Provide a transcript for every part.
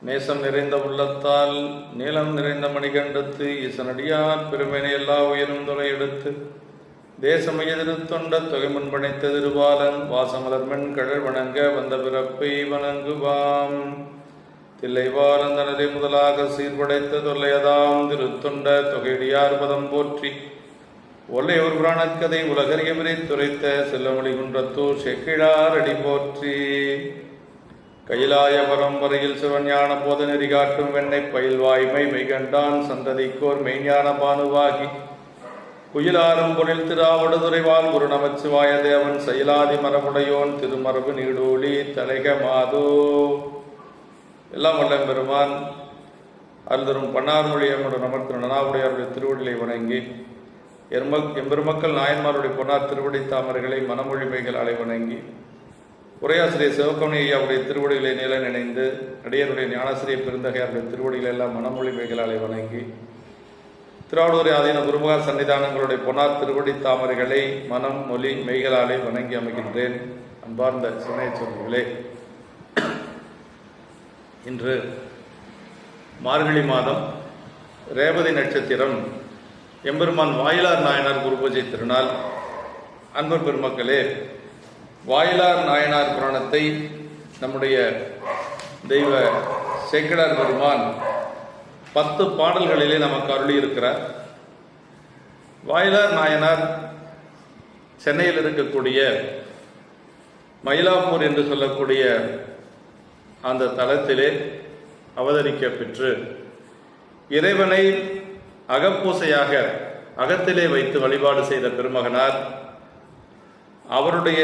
நேசம் நிறைந்த உள்ளத்தால் நீளம் நிறைந்த மணிகண்டத்து ஈசனடியார் பெருமையை எல்லா உயரும் தொலை எடுத்து தேசம் எதிர்த்தொண்ட தொகை முன்படைத்த திருவாலன் வாசமலர்மென் கழல் வணங்க வந்த பிறப்பை வணங்குவாம். தில்லைவாலன் தனதை முதலாக சீர்படைத்த தொல்லையதாம் திருத்தொண்ட தொகையடியார் பதம் போற்றி ஒல்லையோர் புராணக்கதை உலகறிய விரைத்துரைத்த செல்லமொழி குன்றத்தூர் செக்கிழார் அடி போற்றி. கைலாய பரம்பரையில் சிவஞான போத நெறி காட்டும் வெண்ணை பயில்வாய்மை மெய்கண்டான் சந்ததிக்கோர் மெய்ஞான பானுவாகி குயிலாரும் பொருள் திராவடுதுறைவால் குரு நமச்சிவாய தேவன் செயலாதி மரபுடையோன் திருமரபு நீடூழி தலைக மாதோ. எல்லாம் வல்ல பெருமான் அருள்தரும் பன்னார்மொழி எம்மோட நமக்கு நனாவுடையாருடைய திருவடிகளை வணங்கி எம்பெருமக்கள் நாயன்மாருடைய பொன்னார் திருவடி தாமரைகளை மனமொழிமைகளாலை வணங்கி உரையாசிரியர் சிவகமணி ஐயாவுடைய திருவடிகளை நில நினைந்து அடியருடைய ஞானாசிரியர் பெருந்தகையாருடைய திருவடிகளை எல்லாம் மனமொழிமைகளாலை வணங்கி திருவாவூர் ஆதீன குருமகார் சன்னிதானங்களுடைய பொன்னார் திருவடி தாமரைகளை மனம் மொழி மெய்களாலே வணங்கி அமைகின்றேன். அன்பார்ந்த சிவனைய சொல்களே, இன்று மார்கழி மாதம் ரேவதி நட்சத்திரம் எம்பெருமான் வாயிலார் நாயனார் குரு பூஜை திருநாள். அன்பர் பெருமக்களே, வாயிலார் நாயனார் புராணத்தை நம்முடைய தெய்வ சேக்கிழார் பெருமான் 10 பாடல்களிலே நமக்கு அருளியிருக்கிறார். வாயிலார் நாயனார் சென்னையில் இருக்கக்கூடிய மயிலாப்பூர் என்று சொல்லக்கூடிய அந்த தலத்திலே அவதரிக்க பெற்று இறைவனை அகப்பூசையாக அகத்திலே வைத்து வழிபாடு செய்த பெருமகனார். அவருடைய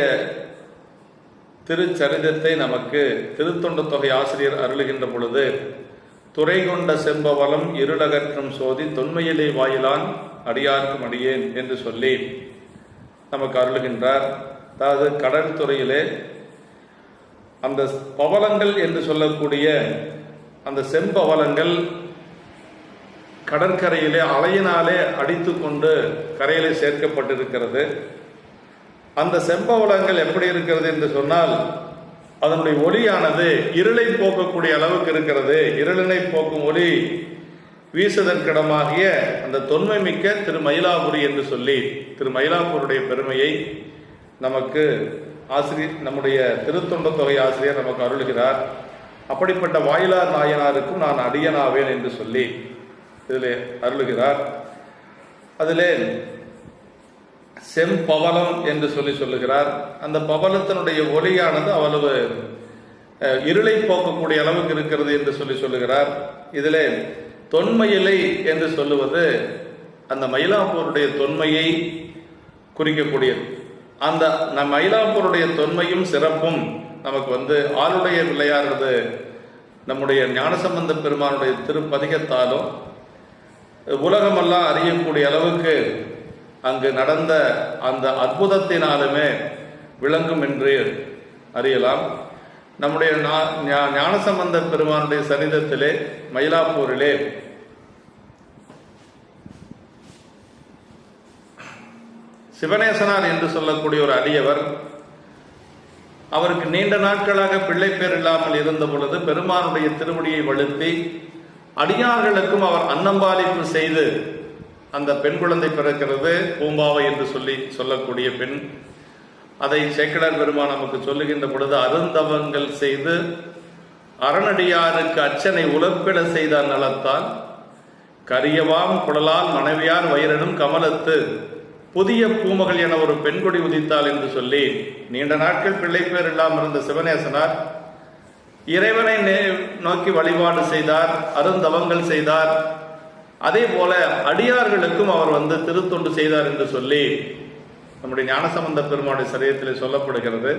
திருச்சரிதத்தை நமக்கு திருத்தொண்ட தொகை ஆசிரியர் அருளுகின்ற பொழுது துறை கொண்ட செம்பவலம் இருளகற்றும் சோதி தொன்மையிலே வாயிலான் அடியார்க்கும் அடியேன் என்று சொல்லி நமக்கு அருளுகின்றார். அதாவது கடல் துறையிலே அந்த பவளங்கள் என்று சொல்லக்கூடிய அந்த செம்பவளங்கள் கடற்கரையிலே அலையினாலே அடித்து கொண்டு கரையிலே சேர்க்கப்பட்டிருக்கிறது. அந்த செம்பவளங்கள் எப்படி இருக்கிறது என்று சொன்னால் அதனுடைய ஒளியானது இருளை போக்கக்கூடிய அளவுக்கு இருக்கிறது. இருளினை போக்கும் ஒளி வீசுதற்கிடமாகிய அந்த தொன்மை மிக்க திரு மயிலாபுரி என்று சொல்லி திரு மயிலாப்பூருடைய பெருமையை நமக்கு நம்முடைய திருத்தொண்ட தொகை ஆசிரியர் நமக்கு அருள்கிறார். அப்படிப்பட்ட வாயிலார் நாயனாருக்கும் நான் அடியனாவேன் என்று சொல்லி இதில் அருளுகிறார். அதிலே செம்பவளம் என்று சொல்லுகிறார். அந்த பவளத்தினுடைய ஒளியானது அவ்வளவு இருளை போக்கக்கூடிய அளவுக்கு இருக்கிறது என்று சொல்லுகிறார். இதிலே தொன்மையிலை என்று சொல்லுவது அந்த மயிலாப்பூருடைய தொன்மையை குறிக்கக்கூடியது. அந்த மயிலாப்பூருடைய தொன்மையும் சிறப்பும் நமக்கு ஆளுடைய பிள்ளையாரது நம்முடைய ஞானசம்பந்த பெருமானுடைய திருப்பதிகத்தாலும் உலகமெல்லாம் அறியக்கூடிய அளவுக்கு அங்கு நடந்த அந்த அற்புதத்தினாலுமே விளங்கும் என்று அறியலாம். நம்முடைய ஞானசம்பந்த பெருமானுடைய சரிதத்திலே மயிலாப்பூரிலே சிவநேசனார் என்று சொல்லக்கூடிய ஒரு அடியவர், அவருக்கு நீண்ட நாட்களாக பிள்ளை பேர் இல்லாமல் இருந்த பொழுது பெருமானுடைய திருவடியை வழுத்தி அடியார்களுக்கும் அவர் அன்னம்பாலிப்பு செய்து அந்த பெண் குழந்தை பிறக்கிறது. பூம்பாவை என்று சொல்லக்கூடிய பெண். அதை சேக்கிழார் பெருமான் நமக்கு சொல்லுகின்ற பொழுது அருந்தவங்கள் செய்து அரணடியாருக்கு அச்சனை உலப்பிட செய்தார் நலத்தால் கரியவாம் குடலால் மனைவியார் வயிறனும் கமலத்து புதிய பூமகள் என ஒரு பெண்கொடி உதித்தாள் என்று சொல்லி நீண்ட நாட்கள் பிள்ளை பேர் இல்லாமல் இருந்த சிவநேசனார் இறைவனை நோக்கி வழிபாடு செய்தார், அருந்தவங்கள் செய்தார். அதே போல அடியார்களுக்கும் அவர் திருத்தொண்டு செய்தார் என்று சொல்லி நம்முடைய ஞானசம்பந்த பெருமானுடைய சரீரத்தில் சொல்லப்படுகிறது.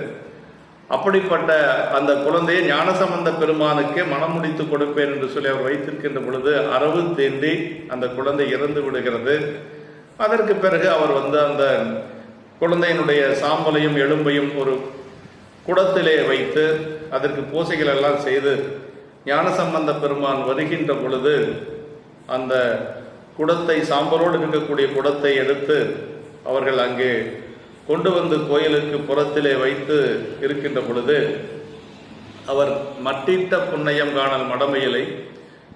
அப்படிப்பட்ட அந்த குழந்தையை ஞானசம்பந்த பெருமானுக்கே மனம் முடித்து கொடுப்பேன் என்று சொல்லி அவர் வைத்திருக்கின்ற பொழுது அரவு தேண்டி அந்த குழந்தை இறந்து விடுகிறது. அதற்கு பிறகு அவர் அந்த குழந்தையினுடைய சாம்பலையும் எலும்பையும் ஒரு குடத்திலே வைத்து அதற்கு பூசைகள் எல்லாம் செய்து ஞானசம்பந்த பெருமான் வருகின்ற பொழுது அந்த குடத்தை சாம்பலோடு இருக்கக்கூடிய குடத்தை எடுத்து அவர்கள் அங்கே கொண்டு வந்து கோயிலுக்கு புறத்திலே வைத்து இருக்கின்ற பொழுது அவர் மட்டிட்ட புன்னையம் காணல் மடமையிலை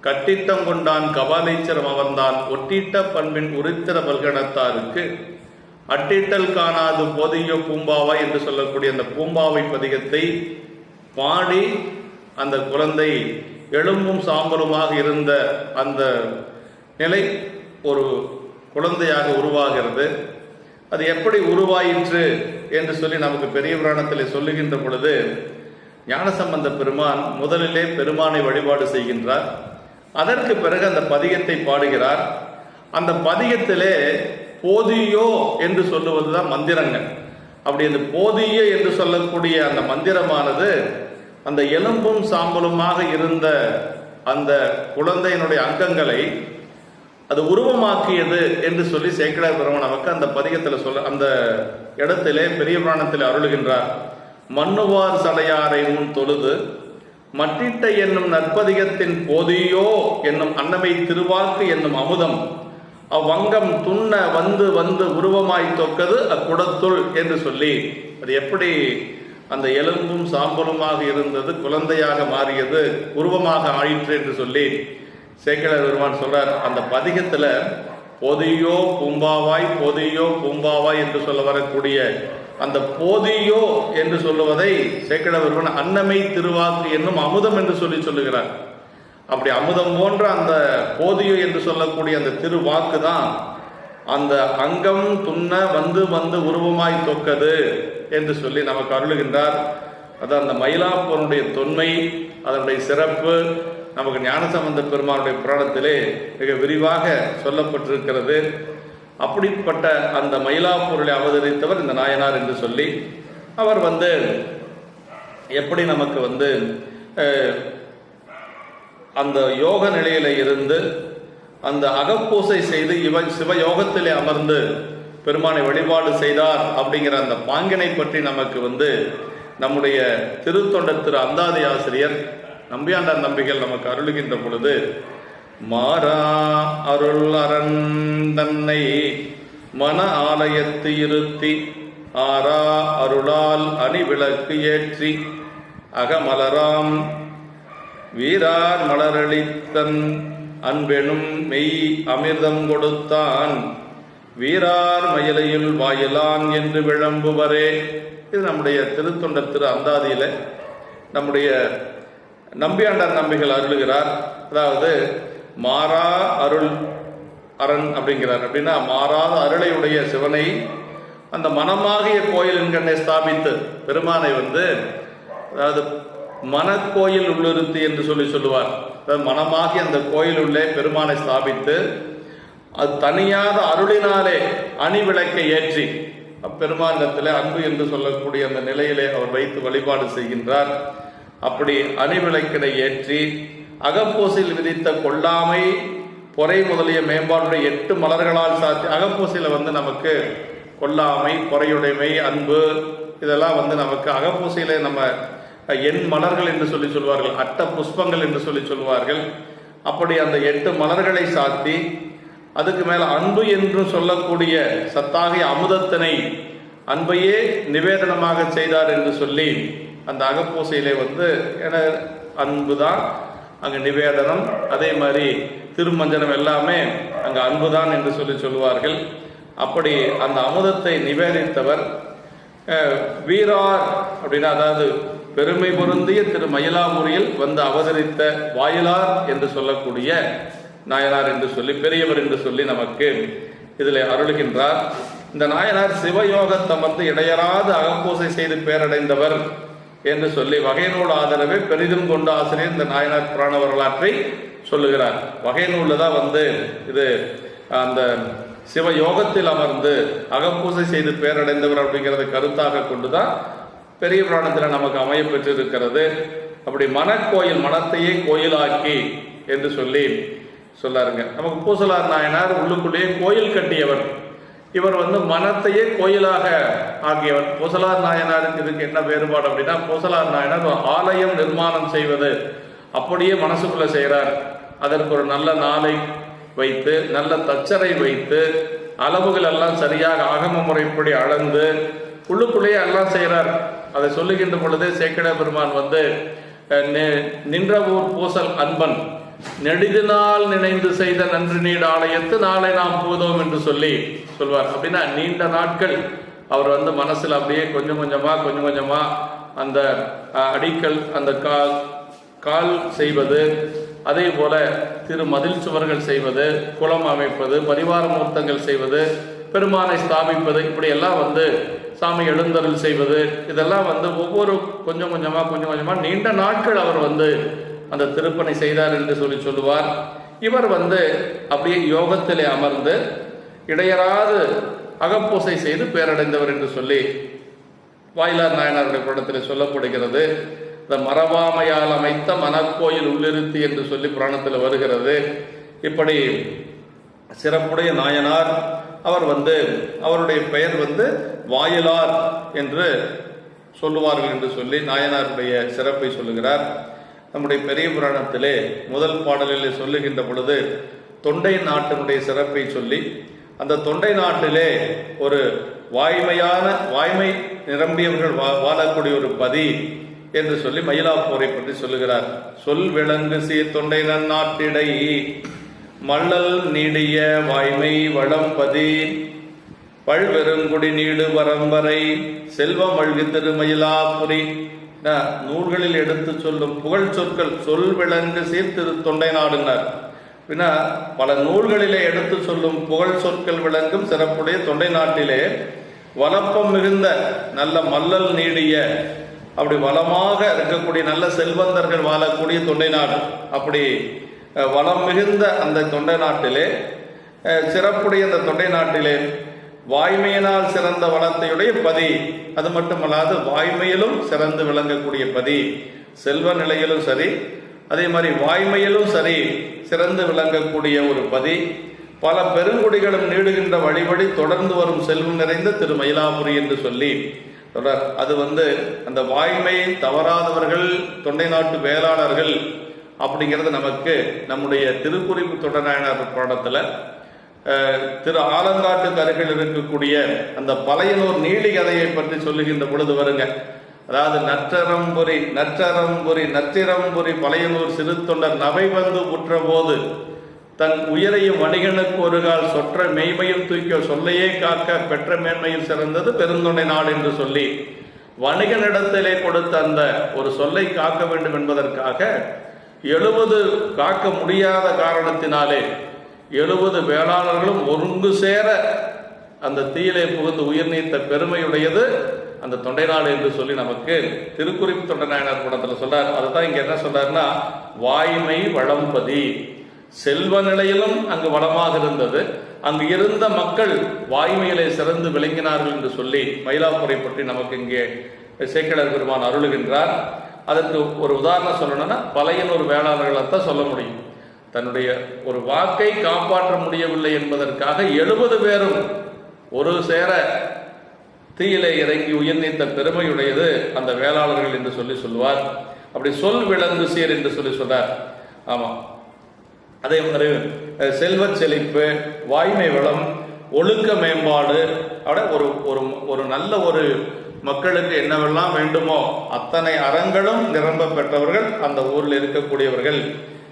கட்டிட்டம் கொண்டான் கபாலீச்சரம் அவர்ந்தான் ஒட்டிட்ட பண்பின் உரித்திர பல்கணத்தாருக்கு அட்டிட்டல் காணாது போதிய பூம்பாவா என்று சொல்லக்கூடிய அந்த பூம்பாவை பதிகத்தை பாடி அந்த குழந்தை எலும்பும் சாம்பலுமாக இருந்த அந்த நிலை ஒரு குழந்தையாக உருவாகிறது. அது எப்படி உருவாயிற்று என்று சொல்லி நமக்கு பெரிய புராணத்தில் சொல்லுகின்ற பொழுது ஞானசம்பந்த பெருமான் முதலிலே பெருமானை வழிபாடு செய்கின்றார். அதற்கு பிறகு அந்த பதிகத்தை பாடுகிறார். அந்த பதிகத்திலே போதியோ என்று சொல்லுவதுதான் மந்திரங்கள். அப்படி அந்த போதிய என்று சொல்லக்கூடிய அந்த மந்திரமானது அந்த எலும்பும் சாம்பலுமாக இருந்த அந்த குழந்தையினுடைய அங்கங்களை அது உருவமாக்கியது என்று சொல்லி சேக்கிழார் பெருமான் நமக்கு அந்த பதிகத்தில் சொல்ல அந்த இடத்திலே பெரிய புராணத்தில் அருளுகின்றார். மண்ணுவார் சடையாரை முன் தொழுது மட்டிட்ட என்னும் நற்பதிகத்தின் போதியோ என்னும் அன்னமை திருவாக்கு என்னும் அமுதம் அவ்வங்கம் துண்ண வந்து வந்து உருவமாய் தொக்கது அக்குடத்துள் என்று சொல்லி அது எப்படி அந்த எலும்பும் சாம்பலுமாக இருந்தது குழந்தையாக மாறியது உருவமாக ஆயிற்று என்று சொல்லி சேக்கிழார் பெருமான் சொல்றார். அந்த பதிகத்துல போதியோ பூம்பாவாய் என்று சொல்ல வரக்கூடிய அந்த போதியோ என்று சொல்லுவதை சேக்கிழார் பெருமான் அன்னமை திருவாக்கு என்னும் அமுதம் என்று சொல்லி சொல்லுகிறார். அப்படி அமுதம் போன்ற அந்த போதியோ என்று சொல்லக்கூடிய அந்த திருவாக்கு தான் அந்த அங்கம் துண்ண வந்து வந்து உருவமாய் தொக்கது என்று சொல்லி நமக்கு அருளுகின்றார். அதான் அந்த மயிலாப்பூருடைய தொன்மை, அதனுடைய சிறப்பு நமக்கு ஞானசம்பந்த பெருமானுடைய புராணத்திலே மிக விரிவாக சொல்லப்பட்டிருக்கிறது. அப்படிப்பட்ட அந்த மயிலாப்பூரில் அவதரித்தவர் இந்த நாயனார் என்று சொல்லி அவர் எப்படி நமக்கு அந்த யோக நிலையில இருந்து அந்த அகப்பூசை செய்து இவன் சிவயோகத்திலே அமர்ந்து பெருமானை வழிபாடு செய்தார் அப்படிங்கிற அந்த பாங்கினை பற்றி நமக்கு நம்முடைய திருத்தொண்டர் திரு அந்தாதி ஆசிரியர் நம்பியாண்டார் நம்பிகள் நமக்கு அருளுகின்ற பொழுது மாறா அருள் அரண் தன்னை மன ஆலயத்து இருத்தி ஆரா அருளால் அணிவிளக்கு ஏற்றி அகமலராம் வீரார் மலரளித்தன் அன்பெனும் மெய் அமிர்தம் கொடுத்தான் வீரார் மயிலையுள் வாயிலான் என்று விளம்புவரே. இது நம்முடைய திருத்தொண்டர் திரு அந்தாதியில நம்முடைய நம்பியாண்டார் நம்பிகள் அருளுகிறார். அதாவது மாறா அருள் அரண் அப்படிங்கிறார். அப்படின்னா மாறாத அருளையுடைய சிவனை அந்த மனமாகிய கோயில் என்கண்ணை ஸ்தாபித்து பெருமானை அதாவது மனக்கோயில் உள்ளிருத்தி என்று சொல்லுவார். அதாவது மனமாகி அந்த கோயில் உள்ளே பெருமானை ஸ்தாபித்து அது தனியாத அருளினாலே அணிவிளக்கை ஏற்றி பெருமானிடத்தில் அன்பு என்று சொல்லக்கூடிய அந்த நிலையிலே அவர் வைத்து வழிபாடு செய்கின்றார். அப்படி அணிவிளக்கினை ஏற்றி அகப்பூசையில் விதித்த கொல்லாமை பொறை முதலிய மேம்பாடுடைய 8 மலர்களால் சாத்தி அகப்பூசையில் நமக்கு கொல்லாமை பொறையுடைமை அன்பு இதெல்லாம் நமக்கு அகப்பூசையில நம்ம எண் மலர்கள் என்று சொல்லி சொல்வார்கள், அட்ட புஷ்பங்கள் என்று சொல்லி சொல்வார்கள். அப்படி அந்த 8 மலர்களை சாத்தி அதுக்கு மேல அன்பு என்று சொல்லக்கூடிய சத்தாகிய அமுதத்தினை அன்பையே நிவேதனமாக செய்தார் என்று சொல்லி அந்த அகப்பூசையிலே அன்புதான் அங்க நிவேதனம், அதே மாதிரி திருமஞ்சனம் எல்லாமே அங்க அன்புதான் என்று சொல்லி சொல்வார்கள். அப்படி அந்த அமுதத்தை நிவேதித்தவர் வீரார் அப்படின்னா அதாவது பெருமை பொருந்திய திரு மயிலாமுரியில் அவதரித்த வாயிலார் என்று சொல்லக்கூடிய நாயனார் என்று சொல்லி பெரியவர் என்று சொல்லி நமக்கு இதில் அருளுகின்றார். இந்த நாயனார் சிவயோகத்தமர்ந்து இடையராது அகப்பூசை செய்து பேரடைந்தவர் என்று சொல்லி வகைநூல் ஆதரவை பெரிதும் கொண்ட ஆசிரியர் இந்த நாயனார் புராண வரலாற்றை சொல்லுகிறார். வகைநூலில் தான் இது அந்த சிவயோகத்தில் அமர்ந்து அகப்பூசை செய்து பேரடைந்தவர் அப்படிங்கிறத கருத்தாக கொண்டுதான் பெரிய புராணத்தில் நமக்கு அமைய பெற்றிருக்கிறது. அப்படி மனக்கோயில் மனத்தையே கோயிலாக்கி என்று சொல்லி சொல்லாருங்க. நமக்கு பூசலார் நாயனார் உள்ளுக்குள்ளேயே கோயில் கட்டியவர். இவர் மனத்தையே கோயிலாக ஆகியவர். பூசலார் நாயனாருக்கு இதுக்கு என்ன வேறுபாடு அப்படின்னா, பூசலார் நாயனார் ஒரு ஆலயம் நிர்மாணம் செய்வது அப்படியே மனசுக்குள்ள செய்கிறார். அதற்கு ஒரு நல்ல நாளை வைத்து நல்ல தச்சரை வைத்து அளவுகள் எல்லாம் சரியாக ஆகம முறைப்படி அளந்து உள்ளுக்குள்ளேயே எல்லாம் செய்கிறார். அதை சொல்லுகின்ற பொழுது சேக்கிழார் பெருமான் நின்ற ஊர் பூசல் அன்பன் நெடுதினால் நினைந்து செய்த நன்றி நீடு ஆலயத்து நாளை நாம் போதோம் என்று சொல்லி சொல்வார். அப்படின்னா நீண்ட நாட்கள் அவர் மனசுல அப்படியே கொஞ்சம் கொஞ்சமா அந்த அடிக்கல் அந்த கால் செய்வது, அதே போல மதில் சுவர்கள் செய்வது, குளம் அமைப்பது, பரிவார மூர்த்தங்கள் செய்வது, பெருமானை ஸ்தாபிப்பது, இப்படி எல்லாம் சாமி எழுந்தருள் செய்வது, இதெல்லாம் ஒவ்வொரு கொஞ்சம் கொஞ்சமா நீண்ட நாட்கள் அவர் அந்த திருப்பணி செய்தார் என்று சொல்லுவார். இவர் அப்படியே யோகத்திலே அமர்ந்து இடையராது அகப்பூசை செய்து பேரடைந்தவர் என்று சொல்லி வாயிலார் நாயனாருடைய புராணத்தில் சொல்லப்படுகிறது. இந்த மரபாமையால் அமைத்த மனக்கோயில் உள்ளிருத்தி என்று சொல்லி புராணத்தில் வருகிறது. இப்படி சிறப்புடைய நாயனார் அவர் அவருடைய பெயர் வாயிலார் என்று சொல்லுவார்கள் என்று சொல்லி நாயனாருடைய சிறப்பை சொல்லுகிறார். நம்முடைய பெரிய புராணத்திலே முதல் பாடலில் சொல்லுகின்ற பொழுது தொண்டை நாட்டினுடைய சிறப்பை சொல்லி, அந்த தொண்டை நாட்டிலே ஒரு வாய்மை நிரம்பியவர்கள் வாழக்கூடிய ஒரு பதி என்று சொல்லி மயிலாப்பூரை பற்றி சொல்லுகிறார். சொல் விளங்கு சீர் தொண்டை நன்னாட்டிடை மல்லல் நீடிய வாய்மை வளம்பதி பல்வெருங்குடி நீடு வரம்பரை செல்வம் அழ்கு திருமயிலாபுரி. நூல்களில் எடுத்து சொல்லும் புகழ் சொற்கள் சொல் விளங்கு சீர்திரு தொண்டை நாடுனார். பல நூல்களிலே எடுத்து சொல்லும் புகழ் சொற்கள் விளங்கும் சிறப்புடைய தொண்டை நாட்டிலே வளப்பம் மிகுந்த நல்ல மல்லல் நீடிய அப்படி வளமாக இருக்கக்கூடிய நல்ல செல்வந்தர்கள் வாழக்கூடிய தொண்டை நாடு. அப்படி வளம் மிகுந்த அந்த தொண்டை நாட்டிலே சிறப்புடைய அந்த தொண்டை நாட்டிலே வாய்மையினால் சிறந்த வளத்தையுடைய பதி, அது மட்டுமல்லாது வாய்மையிலும் சிறந்து விளங்கக்கூடிய பதி, செல்வ நிலையிலும் சரி அதே மாதிரி வாய்மையிலும் சரி சிறந்து விளங்கக்கூடிய ஒரு பதி, பல பெருங்குடிகளும் நீடுகின்ற வழிபடி தொடர்ந்து வரும் செல்வம் நிறைந்த திரு மயிலாபுரி என்று சொல்லி தொடர். அது அந்த வாய்மையை தவறாதவர்கள் தொண்டை நாட்டு வேளாளர்கள் அப்படிங்கிறது நமக்கு நம்முடைய திருக்குறிப்பு தொண்டநாயனார் பாடத்தில் திரு ஆலங்காட்டுக்கு அருகில் இருக்கக்கூடிய அந்த பழையனூர் நீலி கதையை பற்றி சொல்லுகின்ற பொழுது வருங்க. அதாவது நற்றிரம்புரி பழையனூர் சிறு தொண்டர் நவை உற்ற போது தன் உயிரையும் வணிகனுக்கு ஒரு கால் சொற்ற மெய்மையும் தூக்கிய சொல்லையே காக்க பெற்ற மேன்மையில் சிறந்தது பெருந்தொண்டை நாடு என்று சொல்லி வணிகனிடத்திலே கொடுத்த அந்த ஒரு சொல்லை காக்க வேண்டும் என்பதற்காக 70 காக்க முடியாத காரணத்தினாலே 70 வேளாளர்களும் ஒருங்கு சேர அந்த தீயிலே புகுந்து உயிர் நீத்த பெருமையுடையது அந்த தொண்டை நாடு என்று சொல்லி நமக்கு திருக்குறிப்பு தொண்டநாயனார் படத்தில் சொல்றார். அதுதான் இங்க என்ன சொல்றாருன்னா, வாய்மை வளம்பதி, செல்வ நிலையிலும் அங்கு வளமாக இருந்தது, அங்கு இருந்த மக்கள் வாய்மையிலே சிறந்து விளங்கினார்கள் என்று சொல்லி மயிலாப்பூரை பற்றி நமக்கு இங்கே சேக்கிழார் பெருமான் அருளுகின்றார். அதற்கு ஒரு உதாரணம் சொல்லணும்னா பழையனூர் வேளாளர்களை தான் சொல்ல முடியும். தன்னுடைய ஒரு வாக்கை காப்பாற்ற முடியவில்லை என்பதற்காக 70 பேரும் ஒரு சேர தீயிலே இறங்கி உயிர் நீத்த பெருமையுடையது அந்த வேளாளர்கள் என்று சொல்லி சொல்லுவார். அப்படி சொல் விளங்கு சீர் என்று சொல்லி சொல்றார். ஆமாம், அதே மாதிரி செல்வ செழிப்பு, வாய்மை வளம், ஒழுக்க மேம்பாடு, ஒரு நல்ல ஒரு மக்களுக்கு என்னவெல்லாம் வேண்டுமோ அத்தனை அறங்களும் நிரம்ப பெற்றவர்கள் அந்த ஊரில் இருக்கக்கூடியவர்கள்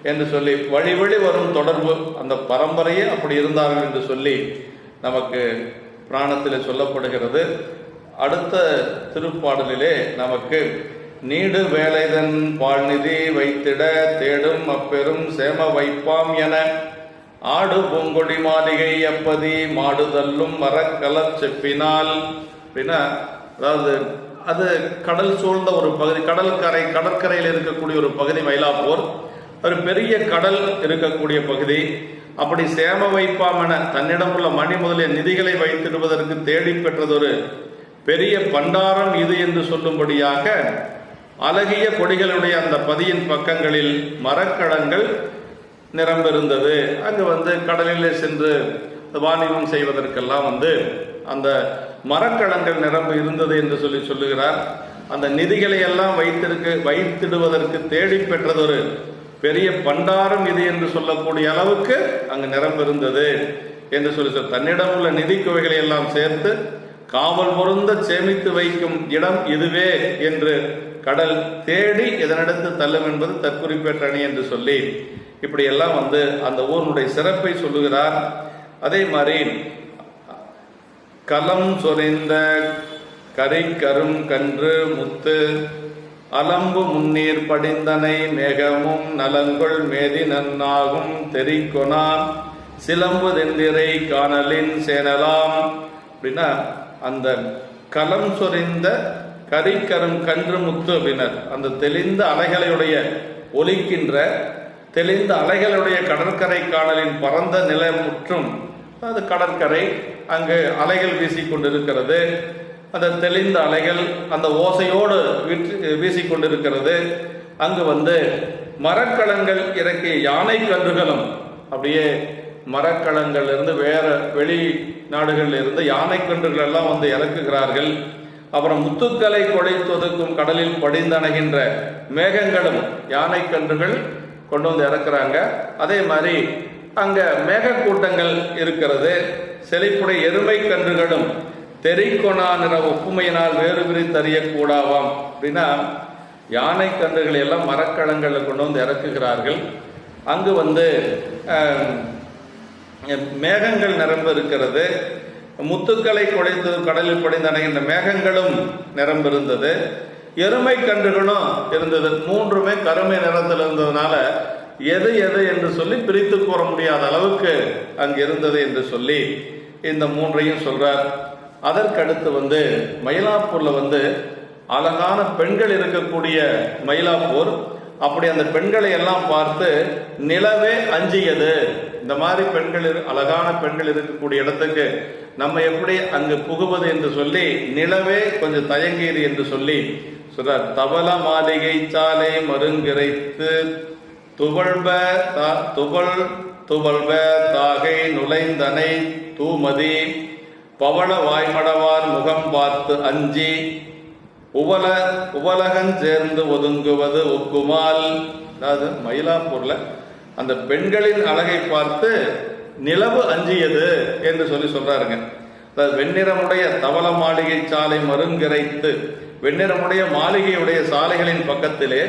என்று சொல்லி வழி வரும் தொடர்பு அந்த பரம்பரையே அப்படி இருந்தார்கள் என்று சொல்லி நமக்கு புராணத்தில் சொல்லப்படுகிறது. அடுத்த திருப்பாடலிலே நமக்கு நீடு வேலைதன் பால்நிதி வைத்திட தேடும் அப்பெரும் சேம வைப்பாம் என ஆடு பூங்கொடி மாளிகை அப்பதி மாடுதல்லும் மரக்கலர் செப்பினால் அப்படின்னா, அதாவது அது கடல் சூழ்ந்த ஒரு பகுதி, கடற்கரையில் இருக்கக்கூடிய ஒரு பகுதி மயிலாப்பூர். ஒரு பெரிய கடல் இருக்கக்கூடிய பகுதி. அப்படி சேம வைப்பாம் என தன்னிடம் உள்ள மணி முதலிய நிதிகளை வைத்திடுவதற்கு தேடி பெற்றதொரு பெரிய பண்டாரம் இது என்று சொல்லும்படியாக அழகிய கொடிகளுடைய அந்த பதியின் பக்கங்களில் மரக்கலங்கள் நிரம்பிருந்தது. அங்கு கடலிலே சென்று வாணிபம் செய்வதற்கெல்லாம் அந்த மரக்கலங்கள் நிரம்பி இருந்தது என்று சொல்லுகிறார். அந்த நிதிகளை எல்லாம் வைத்திடுவதற்கு தேடி பெற்றதொரு பெரிய பண்டாரம் இது என்று சொல்லக்கூடிய அளவுக்கு அங்கு நிரம்பிருந்தது என்று சொல்லி தன்னிடம் உள்ள நிதி குவைகளை எல்லாம் சேர்த்து காவல் பொருந்த சேமித்து வைக்கும் இடம் இதுவே என்று கடல் தேடி இதனடுத்து தள்ளும் என்பது தற்குறிப்பேற்ற அணி என்று சொல்லி இப்படியெல்லாம் அந்த ஊருடைய சிறப்பை சொல்லுகிறார். அதே மாதிரி களம் சொரிந்த கரை கரும் கன்று முத்து அலம்பு முன்னீர் படிந்தனை மேகமும் நலங்கொள் மேதி நன்னாகும் தெரிக்கொனா சிலம்பு தெந்திரை காணலின் சேனலாம் அப்படின்னா அந்த களம் சொரிந்த கரிக்கரும் கன்று முத்து அப்படின்னார். அந்த தெளிந்த அலைகளுடைய ஒலிக்கின்ற தெளிந்த அலைகளுடைய கடற்கரை காணலின் பரந்த நிலமுற்றும் அது கடற்கரை அங்கு அலைகள் வீசிக்கொண்டிருக்கிறது. அந்த தெளிந்த அலைகள் அந்த ஓசையோடு வீசிக்கொண்டிருக்கிறது. அங்கு மரக்கலங்கள் இறக்கிய யானை கன்றுகளும் அப்படியே மரக்கலங்கள் இருந்து வேற வெளி நாடுகளில் இருந்து யானை கன்றுகள் எல்லாம் இறக்குகிறார்கள். அப்புறம் முத்துக்களை கொடைத்தொதுக்கும் கடலில் படிந்தணைகின்ற மேகங்களும் யானை கன்றுகள் கொண்டு இறக்குறாங்க. அதே மாதிரி அங்க மேகக்கூட்டங்கள் இருக்கிறது. செழிப்புடைய எருமை கன்றுகளும் தெரிக்கொணா நிற ஒப்புமையினால் வேறு பிரித்தறியக்கூடாவாம் அப்படின்னா யானை கன்றுகளை எல்லாம் மரக்கலங்களில் கொண்டு இறக்குகிறார்கள். அங்கு மேகங்கள் நிரம்ப இருக்கிறது. முத்துக்களை குடைத்து கடலில் படிந்தடைகின்ற மேகங்களும் நிரம்பிருந்தது. எருமை கன்றுகளும் இருந்தது. மூன்றுமே கருமை நிறத்தில் இருந்ததுனால எது எது என்று சொல்லி பிரித்து கூற முடியாத அளவுக்கு அங்கு இருந்தது என்று சொல்லி இந்த மூன்றையும் சொல்றார். அதற்கடுத்து மயிலாப்பூர்ல அழகான பெண்கள் இருக்கக்கூடிய மயிலாப்பூர். அப்படி அந்த பெண்களை எல்லாம் பார்த்து நிலவே அஞ்சியது. இந்த மாதிரி பெண்கள் அழகான பெண்கள் இருக்கக்கூடிய இடத்துக்கு நம்ம எப்படி அங்கு புகுவது என்று சொல்லி நிலவே கொஞ்சம் தயங்கியது என்று சொல்லி சொல்றார். தவள மாளிகை சாலை மருங்கிரைத்து துவள்ப தாகை நுழைந்தனை தூமதி பவள வாய்மடவார் முகம் பார்த்து அஞ்சி உவலகன் சேர்ந்து ஒதுங்குவது ஒக்குமால். அதாவது மயிலாப்பூர்ல அந்த பெண்களின் அழகை பார்த்து நிலவு அஞ்சியது என்று சொல்லி சொல்றாருங்க. அதாவது வெண்ணிறமுடைய தவள மாளிகை சாலை மருங்கிரைத்து வெண்ணிறமுடைய மாளிகையுடைய சாலைகளின் பக்கத்திலே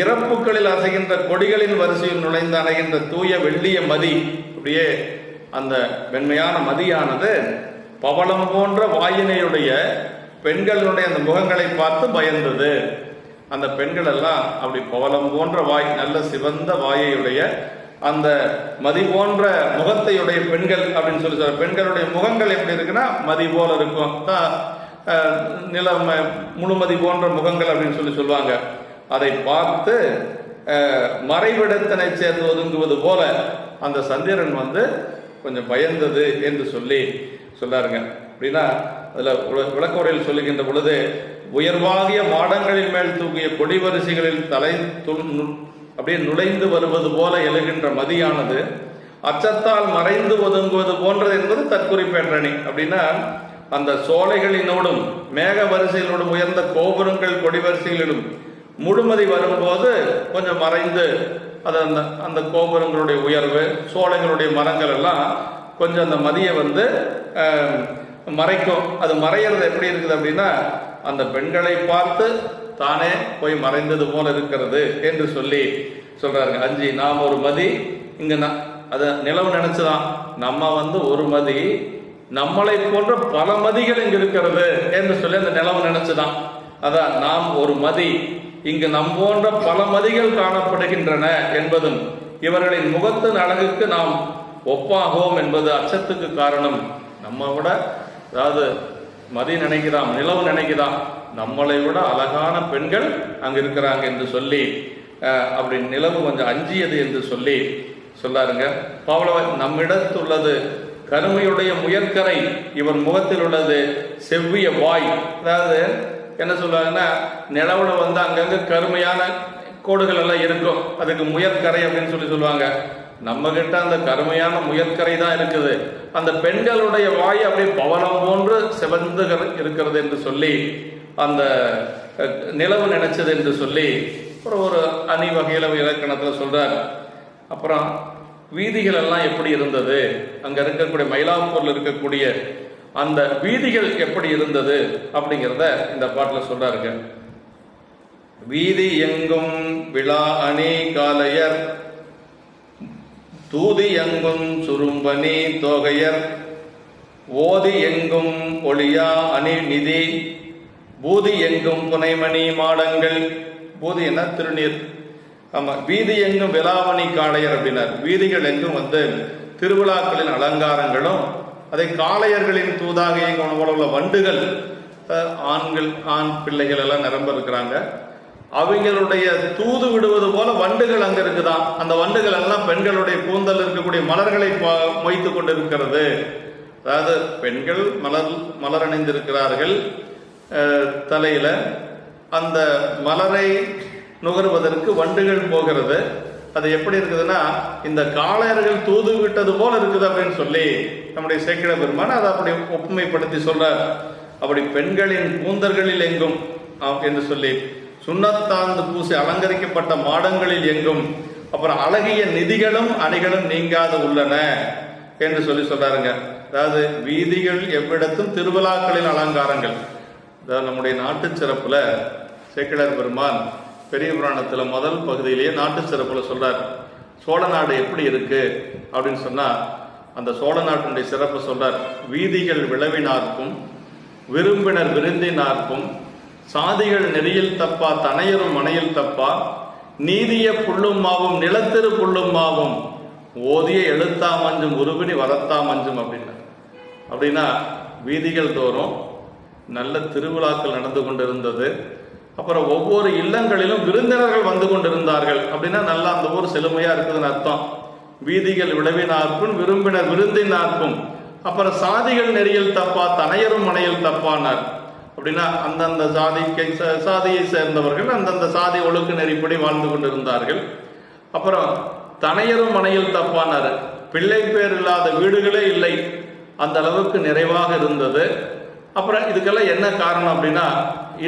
இறப்புகளில் அசைகின்ற கொடிகளின் வரிசையில் நுழைந்து அணைகின்ற தூய வெள்ளிய மதி. அப்படியே அந்த வெண்மையான மதியானது பவளம் போன்ற வாயினையுடைய பெண்களுடைய அந்த முகங்களை பார்த்து பயந்தது. அந்த பெண்கள் எல்லாம் அப்படி பவளம் போன்ற வாய், நல்ல சிவந்த வாயையுடைய அந்த மதி போன்ற முகத்தையுடைய பெண்கள் அப்படின்னு சொல்லி சொல்ற. பெண்களுடைய முகங்கள் எப்படி இருக்குன்னா மதி போல இருக்கும். நில முழுமதி போன்ற முகங்கள் அப்படின்னு சொல்லி சொல்லுவாங்க. அதை பார்த்து மறைவிடத்தினை சேர்ந்து ஒதுங்குவது போல அந்த சந்திரன் கொஞ்சம் பயந்தது என்று சொல்லி சொல்லாருங்க. அப்படின்னா அதுல விளக்கவுரையில் சொல்லுகின்ற பொழுது உயர்வாகிய மாடங்களின் மேல் தூங்கிய கொடி வரிசைகளில் தலை அப்படியே நுழைந்து வருவது போல எழுகின்ற மதியானது அச்சத்தால் மறைந்து ஒதுங்குவது போன்றது என்பது தற்குறிப்பேற்றணி. அப்படின்னா அந்த சோலைகளினோடும் மேக வரிசைகளோடும் உயர்ந்த கோபுரங்கள் கொடி வரிசைகளிலும் முழுமதி வரும்போது கொஞ்சம் மறைந்து அது அந்த கோபுரங்களுடைய உயர்வு சோலைகளுடைய மரங்கள் எல்லாம் கொஞ்சம் அந்த மதியை மறைக்கும். அது மறையிறது எப்படி இருக்குது அப்படின்னா அந்த பெண்களை பார்த்து தானே போய் மறைந்தது போல இருக்கிறது என்று சொல்லி சொல்றாருங்க. அஞ்சி நாம் ஒரு மதி இங்க அது நிலவு நினைச்சுதான் நம்ம ஒரு மதி நம்மளை போன்ற பல மதிகள் இங்கு இருக்கிறது என்று சொல்லி அந்த நிலவு நினைச்சுதான். அதான் நாம் ஒரு மதி இங்கு நம் போன்ற பல மதிகள் காணப்படுகின்றன என்பதும் இவர்களின் முகத்தின் அழகுக்கு நாம் ஒப்பாகும் என்பது அச்சத்துக்கு காரணம். நம்ம விட அதாவது மதி நினைக்கிறான், நிலவு நினைக்கிறான், நம்மளை விட அழகான பெண்கள் அங்கு இருக்கிறாங்க என்று சொல்லி அப்படி நிலவு கொஞ்சம் அஞ்சியது என்று சொல்லி சொல்லாருங்க. பவள நம்மிடத்துள்ளது கருமையுடைய முயற்கரை, இவர் முகத்தில் உள்ளது செவ்விய வாய். அதாவது என்ன சொல்லுவாங்கன்னா நிலவுல அங்கங்க கருமையான கோடுகள் எல்லாம் இருக்கும், அதுக்கு முயற்கரை அப்படின்னு சொல்லி சொல்லுவாங்க. நம்ம கிட்ட அந்த கருமையான முயற்கரை தான் இருக்குது. அந்த பெண்களுடைய வாய் அப்படியே பவளம் போன்று சிவந்து இருக்கிறது என்று சொல்லி அந்த நிலவு நினைச்சது என்று சொல்லி ஒரு அணி வகையில இலக்கணத்துல சொல்றார். அப்புறம் வீதிகள் எல்லாம் எப்படி இருந்தது, அங்க இருக்கக்கூடிய மயிலாப்பூர்ல இருக்கக்கூடிய அந்த வீதிகள் எப்படி இருந்தது அப்படிங்கிறத இந்த பாட்டில் சொல்றாருங்க. வீதி எங்கும் விழா அணி காலையர், தூதி எங்கும் சுரும்பணி தோகையர், ஓதி எங்கும் ஒளியா அணி நிதி, பூதி எங்கும் புனைமணி மாடங்கள். பூதி என்ன? திருநீர். ஆமா, வீதி எங்கும் விழாமணி காளையர் அப்படின்னார். வீதிகள் எங்கும் திருவிழாக்களின் அலங்காரங்களும், அதை காளையர்களின் தூதாக எங்கும் உள்ள வண்டுகள், ஆண் பிள்ளைகள் எல்லாம் நிரம்ப இருக்கிறாங்க. அவங்களுடைய தூது விடுவது போல வண்டுகள் அங்க இருக்குதான். அந்த வண்டுகள் எல்லாம் பெண்களுடைய கூந்தல் இருக்கக்கூடிய மலர்களை மொய்த்து கொண்டிருக்கிறது. அதாவது பெண்கள் மலர் அணிந்திருக்கிறார்கள் தலையில, அந்த மலரை நுகர்வதற்கு வண்டுகள் போகிறது. அது எப்படி இருக்குதுன்னா, இந்த காளையர்கள் தூது விட்டது போல இருக்குது அப்படின்னு சொல்லி நம்முடைய சேக்கிழ பெருமான் அதை அப்படி ஒப்புமைப்படுத்தி சொல்றார். அப்படி பெண்களின் கூந்தல்களில் எங்கும் என்று சொல்லி, சுண்ணத்தாந்து பூசி அலங்கரிக்கப்பட்ட மாடங்களில் எங்கும், அப்புறம் அழகிய நிதிகளும் அணிகளும் நீங்காது உள்ளன என்று சொல்லி சொல்றாருங்க. அதாவது வீதிகள் எவ்விடத்தும் திருவிழாக்களின் அலங்காரங்கள். அதாவது நம்முடைய நாட்டு சிறப்புல சேக்கிழார் பெருமான் பெரிய புராணத்தில் முதல் பகுதியிலேயே நாட்டு சிறப்புல சொல்றார். சோழ நாடு எப்படி இருக்கு அப்படின்னு சொன்னா, அந்த சோழ நாட்டினுடைய சிறப்பு சொல்றார். வீதிகள் விளவினார்க்கும் விரும்பினர் விருந்தினார்க்கும், சாதிகள் நெறியில் தப்பா தனையரும் மனையில் தப்பா, நீதிய புள்ளும் மாவும் நிலத்திரு புள்ளும் மாவும், ஓதிய எழுத்தா மஞ்சும் உருவினி வரத்தா மஞ்சும் அப்படின்னா வீதிகள் தோறும் நல்ல திருவிழாக்கள் நடந்து கொண்டிருந்தது. அப்புறம் ஒவ்வொரு இல்லங்களிலும் விருந்தினர்கள் வந்து கொண்டிருந்தார்கள். அப்படின்னா நல்லா அந்த ஊர் செழுமையா இருக்குதுன்னு அர்த்தம். வீதிகள் விளைவினார்க்கும் விரும்பினர் விருந்தினார்க்கும், அப்புறம் சாதிகள் நெறியில் தப்பா தனையரும் மனையில் தப்பானார். அப்படின்னா அந்தந்த சாதியை சேர்ந்தவர்கள் அந்தந்த சாதி ஒழுக்க நெறிப்படி வாழ்ந்து கொண்டிருந்தார்கள். அப்புறம் தனையரும் மனையில் தப்பானார். பிள்ளை பேர் இல்லாத வீடுகளே இல்லை, அந்த அளவுக்கு நிறைவாக இருந்தது. அப்புறம் இதுக்கெல்லாம் என்ன காரணம் அப்படின்னா,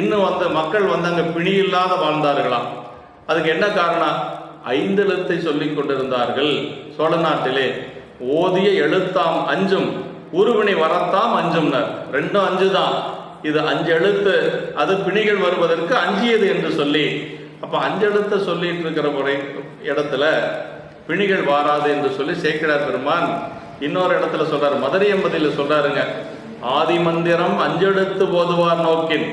இன்னும் மக்கள் அங்க பிணி இல்லாத வாழ்ந்தார்களாம். அதுக்கு என்ன காரணம்? 5 எழுத்தை சொல்லிக் கொண்டிருந்தார்கள் சோழ நாட்டிலே. ஓதிய எழுத்தாம் அஞ்சும் உருவினை வரத்தாம் அஞ்சும்னர். 2 5 தான். இது 5 எழுத்து, அது பிணிகள் வருவதற்கு அஞ்சியது என்று சொல்லி, அப்ப 5 எழுத்தை சொல்லிட்டு இருக்கிற இடத்துல பிணிகள் வாராது என்று சொல்லி சேக்கிழார் பெருமான் இன்னொரு இடத்துல சொல்றாரு. மதுரை எம்பதியில் சொல்றாருங்க. ஆதி மந்திரம் 5 எழுத்து போதுவார் நோக்கின்,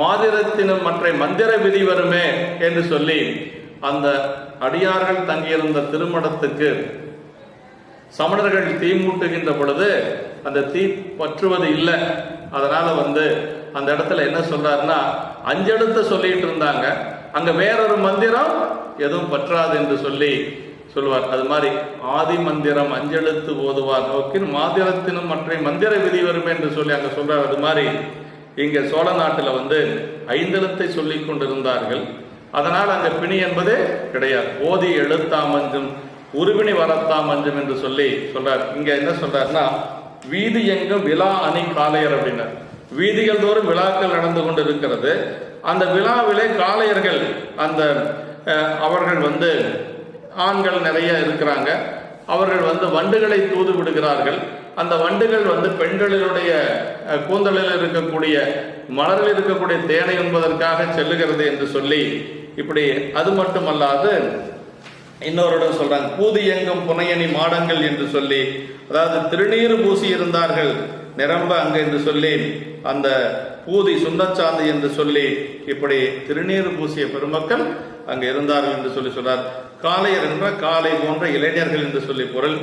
மாதிரத்தினும் மற்ற மந்திர விதி வருமே என்று சொல்லி, அந்த அடியார்கள் தங்கியிருந்த திருமணத்துக்கு சமணர்கள் தீ மூட்டுகின்ற பொழுது அந்த தீ பற்றுவது இல்லை. அதனால அந்த இடத்துல என்ன சொல்றாருன்னா, 5 எழுத்து சொல்லிட்டு இருந்தாங்க, அங்க வேறொரு மந்திரம் எதுவும் பற்றாது என்று சொல்லி சொல்லுவார். அது மாதிரி ஆதி மந்திரம் 5 எழுத்து ஓதுவார் நோக்கின், மாதிரத்தினும் மற்ற மந்திர விதி வரும் என்று சொல்லி அங்க சொல்றார். அது மாதிரி இங்க சோழ நாட்டுல 5 எழுத்தை சொல்லி கொண்டிருந்தார்கள். அதனால் அங்க பிணி என்பதே கிடையாது. ஓதி எழுத்தாமஞ்சும் உருவினி வரத்தாமஞ்சும் என்று சொல்லி சொல்றார். இங்க என்ன சொல்றாருன்னா, வீதி எங்கும் விழா அணி காளையர் அப்படின்னார். வீதிகள் தோறும் விழாக்கள் நடந்து கொண்டு இருக்கிறது. அந்த விழாவிலே காளையர்கள், அந்த அவர்கள் ஆண்கள் நிறைய இருக்கிறாங்க. அவர்கள் வண்டுகளை தூது விடுகிறார்கள். அந்த வண்டுகள் பெண்களினுடைய கூந்தலில் இருக்கக்கூடிய மலரில் இருக்கக்கூடிய தேனை உண்பதற்காக செல்லுகிறது என்று சொல்லி, இப்படி அது மட்டுமல்லாது இன்னொரு சொல்றாங்க, பூதி எங்கும் புனையணி மாடங்கள் என்று சொல்லி, அதாவது திருநீறு பூசி இருந்தார்கள் நிரம்ப அங்கு என்று சொல்லி, அந்த பூதி சுண்ணச்சாந்து என்று சொல்லி, இப்படி திருநீறு பூசிய பெருமக்கள் அங்கு இருந்தார்கள் என்று சொல்லி சொல்றார். காளையர் என்ற காளை போன்ற இளைஞர்கள் என்று சொல்லி பொருள்.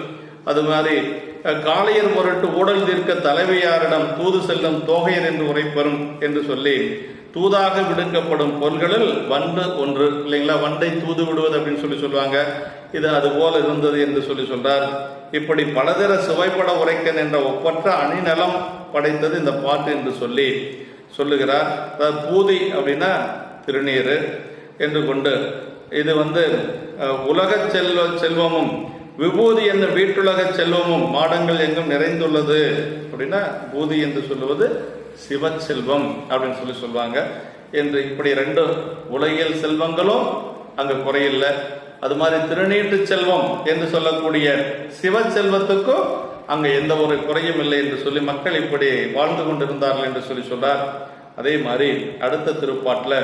அது மாதிரி காளையர் பொருட்டு ஊடல் தீர்க்க தலைவையாரிடம் தூது செல்லும் தோகையர் என்று உரைப்பெறும் என்று சொல்லி, தூதாக விடுக்கப்படும் பொருள்களில் வண்டு ஒன்று இல்லைங்களா, வண்டை தூது விடுவது அப்படின்னு சொல்லி சொல்லுவாங்க. இது அது போல இருந்தது என்று சொல்லி சொல்றார். இப்படி பலதர சுவைப்பட உரைக்கன் என்ற ஒப்பற்ற அணிநலம் படைத்தது இந்த பாட்டு என்று சொல்லி சொல்லுகிறார். அதாவது பூதி அப்படின்னா திருநீர் என்று கொண்டு, இது உலக செல்வமும் விபூதி என்னும் வீட்டுலக செல்வமும் மாடங்கள் எங்கும் நிறைந்துள்ளது அப்படின்னா, பூதி என்று சொல்லுவது சிவச்செல்வம் அப்படின்னு சொல்லி சொல்லுவாங்க என்று. இப்படி 2 உலகியல் செல்வங்களும் அங்கு குறையில்லை. அது மாதிரி திருநீட்டு செல்வம் என்று சொல்லக்கூடிய சிவச்செல்வத்துக்கும் அங்கு எந்த ஒரு குறையும் இல்லை என்று சொல்லி மக்கள் இப்படி வாழ்ந்து கொண்டிருந்தார்கள் என்று சொல்லி சொல்றார். அதே மாதிரி அடுத்த திருப்பாட்டில்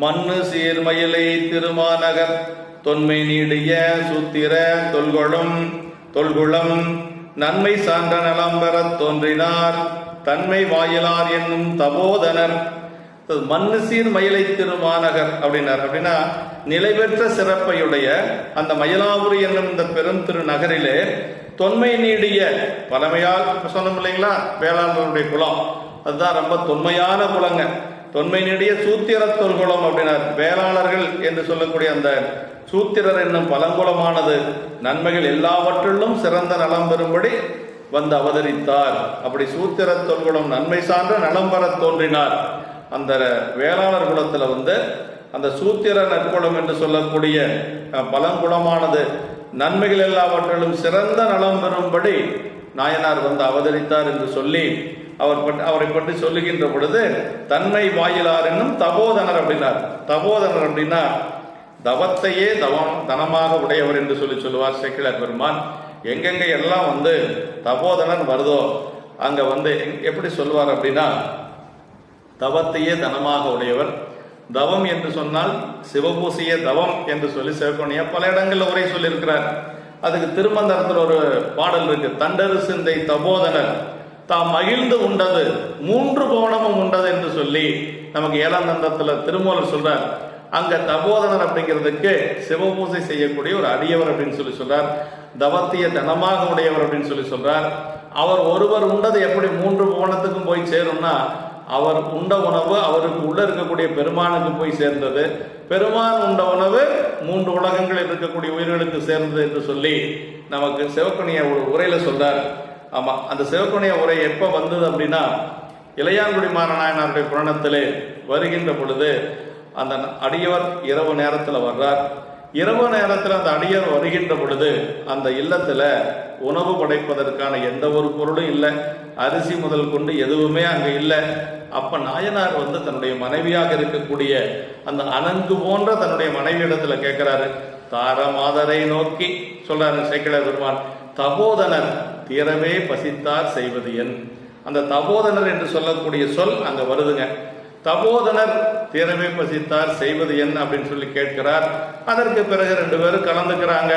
மண்ணு சீர்மயிலை திருமாநகர் தொன்மை நீடிய சூத்திர தொல்குளம் நன்மை சான்ற நலம் பெறத் தோன்றினார் தன்மை வாயிலார் என்னும் தபோதனர். மண்ணு சீர் மயிலை திருமாநகர் அப்படின்னார். அப்படின்னா நிலை பெற்ற சிறப்பையுடைய அந்த மயிலாபுரி என்னும் இந்த பெரும் திரு நகரிலே தொன்மை நீடிய பழமையால் சொன்னோம் இல்லைங்களா, வேளாண்மையுடைய குலம் அதுதான் ரொம்ப தொன்மையான குலங்க. தொன்மை நீடிய சூத்திர தொல்குலம் அப்படின்னார். வேளாளர்கள் என்று சொல்லக்கூடிய அந்த சூத்திரர் என்னும் பழங்குலமானது நன்மைகள் எல்லாவற்றிலும் சிறந்த நலம் பெறும்படி வந்து அவதரித்தார். அப்படி சூத்திர தொல்குலம் நன்மை சார்ந்த நலம் பெற தோன்றினார். அந்த வேளாளர் குலத்தில் வந்து அந்த சூத்திர நற்குலம் என்று சொல்லக்கூடிய பழங்குலமானது நன்மைகள் எல்லாவற்றிலும் சிறந்த நலம் பெறும்படி நாயனார் வந்து அவதரித்தார் என்று சொல்லி அவரை பற்றி சொல்லுகின்ற பொழுது தன்மை வாயிலார் என்னும் தபோதனர் அப்படின்னார். தபோதனர் அப்படின்னா தவத்தையே தனமாக உடையவர் என்று சொல்லுவார் சேக்கிழார் பெருமான். எங்கெங்க எல்லாம் வந்து தபோதனர் வருதோ அங்க வந்து எப்படி சொல்லுவார் அப்படின்னா தவத்தையே தனமாக உடையவர். தவம் என்று சொன்னால் சிவபூசிய தவம் என்று சொல்லி சிவகோணியா பல இடங்கள்ல உரை சொல்லியிருக்கிறார். அதுக்கு திருமந்திரத்தில் ஒரு பாடல் இருக்கு, தண்டரு சிந்தை தபோதனர் தாம் மகிழ்ந்து உண்டது 3 கோணமும் உண்டது என்று சொல்லி நமக்கு 7ஆம் தந்தத்துல திருமூலர் சொல்றார். அங்க தபோதனர் அப்படிங்கிறதுக்கு சிவபூசை செய்யக்கூடிய ஒரு அடியவர் அப்படின்னு சொல்றார். தவத்திய தனமாக உடையவர் அப்படின்னு சொல்றார். அவர் ஒருவர் உண்டது எப்படி 3 கோணத்துக்கும் போய் சேரும்னா அவர் உண்ட உணவு அவருக்கு உள்ள இருக்கக்கூடிய பெருமானுக்கு போய் சேர்ந்தது, பெருமான் உண்ட உணவு 3 உலகங்களில் இருக்கக்கூடிய உயிர்களுக்கு சேர்ந்தது என்று சொல்லி நமக்கு சிவக்கணிய ஒரு உரையில சொல்றார். ஆமா, அந்த சிவக்கணிய உரை எப்ப வந்தது அப்படின்னா இளையான்குடி மாறநாயனாருடைய புராணத்திலே வருகின்ற பொழுது அந்த அடியவர் இரவு நேரத்தில் வர்றார். இரவு நேரத்தில் அந்த அடியர் வருகின்ற பொழுது அந்த இல்லத்துல உணவு படைப்பதற்கான எந்த ஒரு பொருளும் இல்லை, அரிசி முதல் கொண்டு எதுவுமே அங்க இல்லை. அப்ப நாயனார் வந்து தன்னுடைய மனைவியாக இருக்கக்கூடிய அந்த அனங்கு போன்ற தன்னுடைய மனைவி இடத்துல கேட்கிறாரு. தார மாதரை நோக்கி சொல்றாரு சேக்கிழார் பெருமான், தபோதனர் தீரவே பசித்தார் செய்வது என். அந்த தபோதனர் என்று சொல்லக்கூடிய சொல் அங்க வருதுங்க. தபோதனர் தீரவே பசித்தார் செய்வது என்ன அப்படின்னு சொல்லி கேட்கிறார். அதற்கு பிறகு 2 பேரும் கலந்துக்கிறாங்க.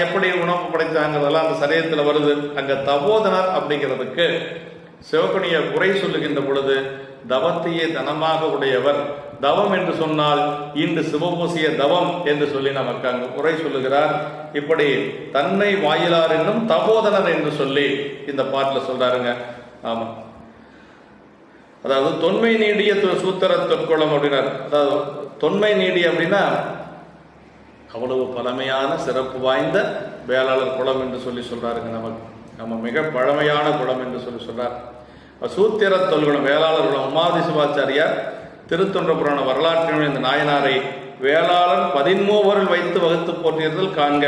எப்படி உணவு படைத்தாங்கிறதெல்லாம் அந்த சரீரத்தில் வருது. அங்க தபோதனர் அப்படிங்கிறதுக்கு சிவகணிய உரை சொல்லுகின்ற பொழுது தவத்தையே தனமாக உடையவர். தவம் என்று சொன்னால் இன்று சிவபூசிய தவம் என்று சொல்லி நமக்கு அங்கு உரை சொல்லுகிறார். இப்படி தன்னை வாயிலார் என்னும் தபோதனர் என்று சொல்லி இந்த பாட்டில் சொல்றாருங்க. ஆமா, அதாவது தொன்மை நீடிய சூத்திர தொற்குளம் அப்படின்னார். அதாவது தொன்மை நீடிய அப்படின்னா அவ்வளவு பழமையான சிறப்பு வாய்ந்த வேளாளர் குளம் என்று சொல்லி சொல்றாருங்க. நம்ம மிக பழமையான குளம் என்று சொல்லி சொல்றார். சூத்திர தொல்குளம் வேளாளர் குளம். உமாதி சிவாச்சாரியார் திருத்தொன்ற புராண வரலாற்றினுடைய இந்த நாயனாரை வேளாளர் 13 வைத்து வகுத்து போற்றியதில் காண்க.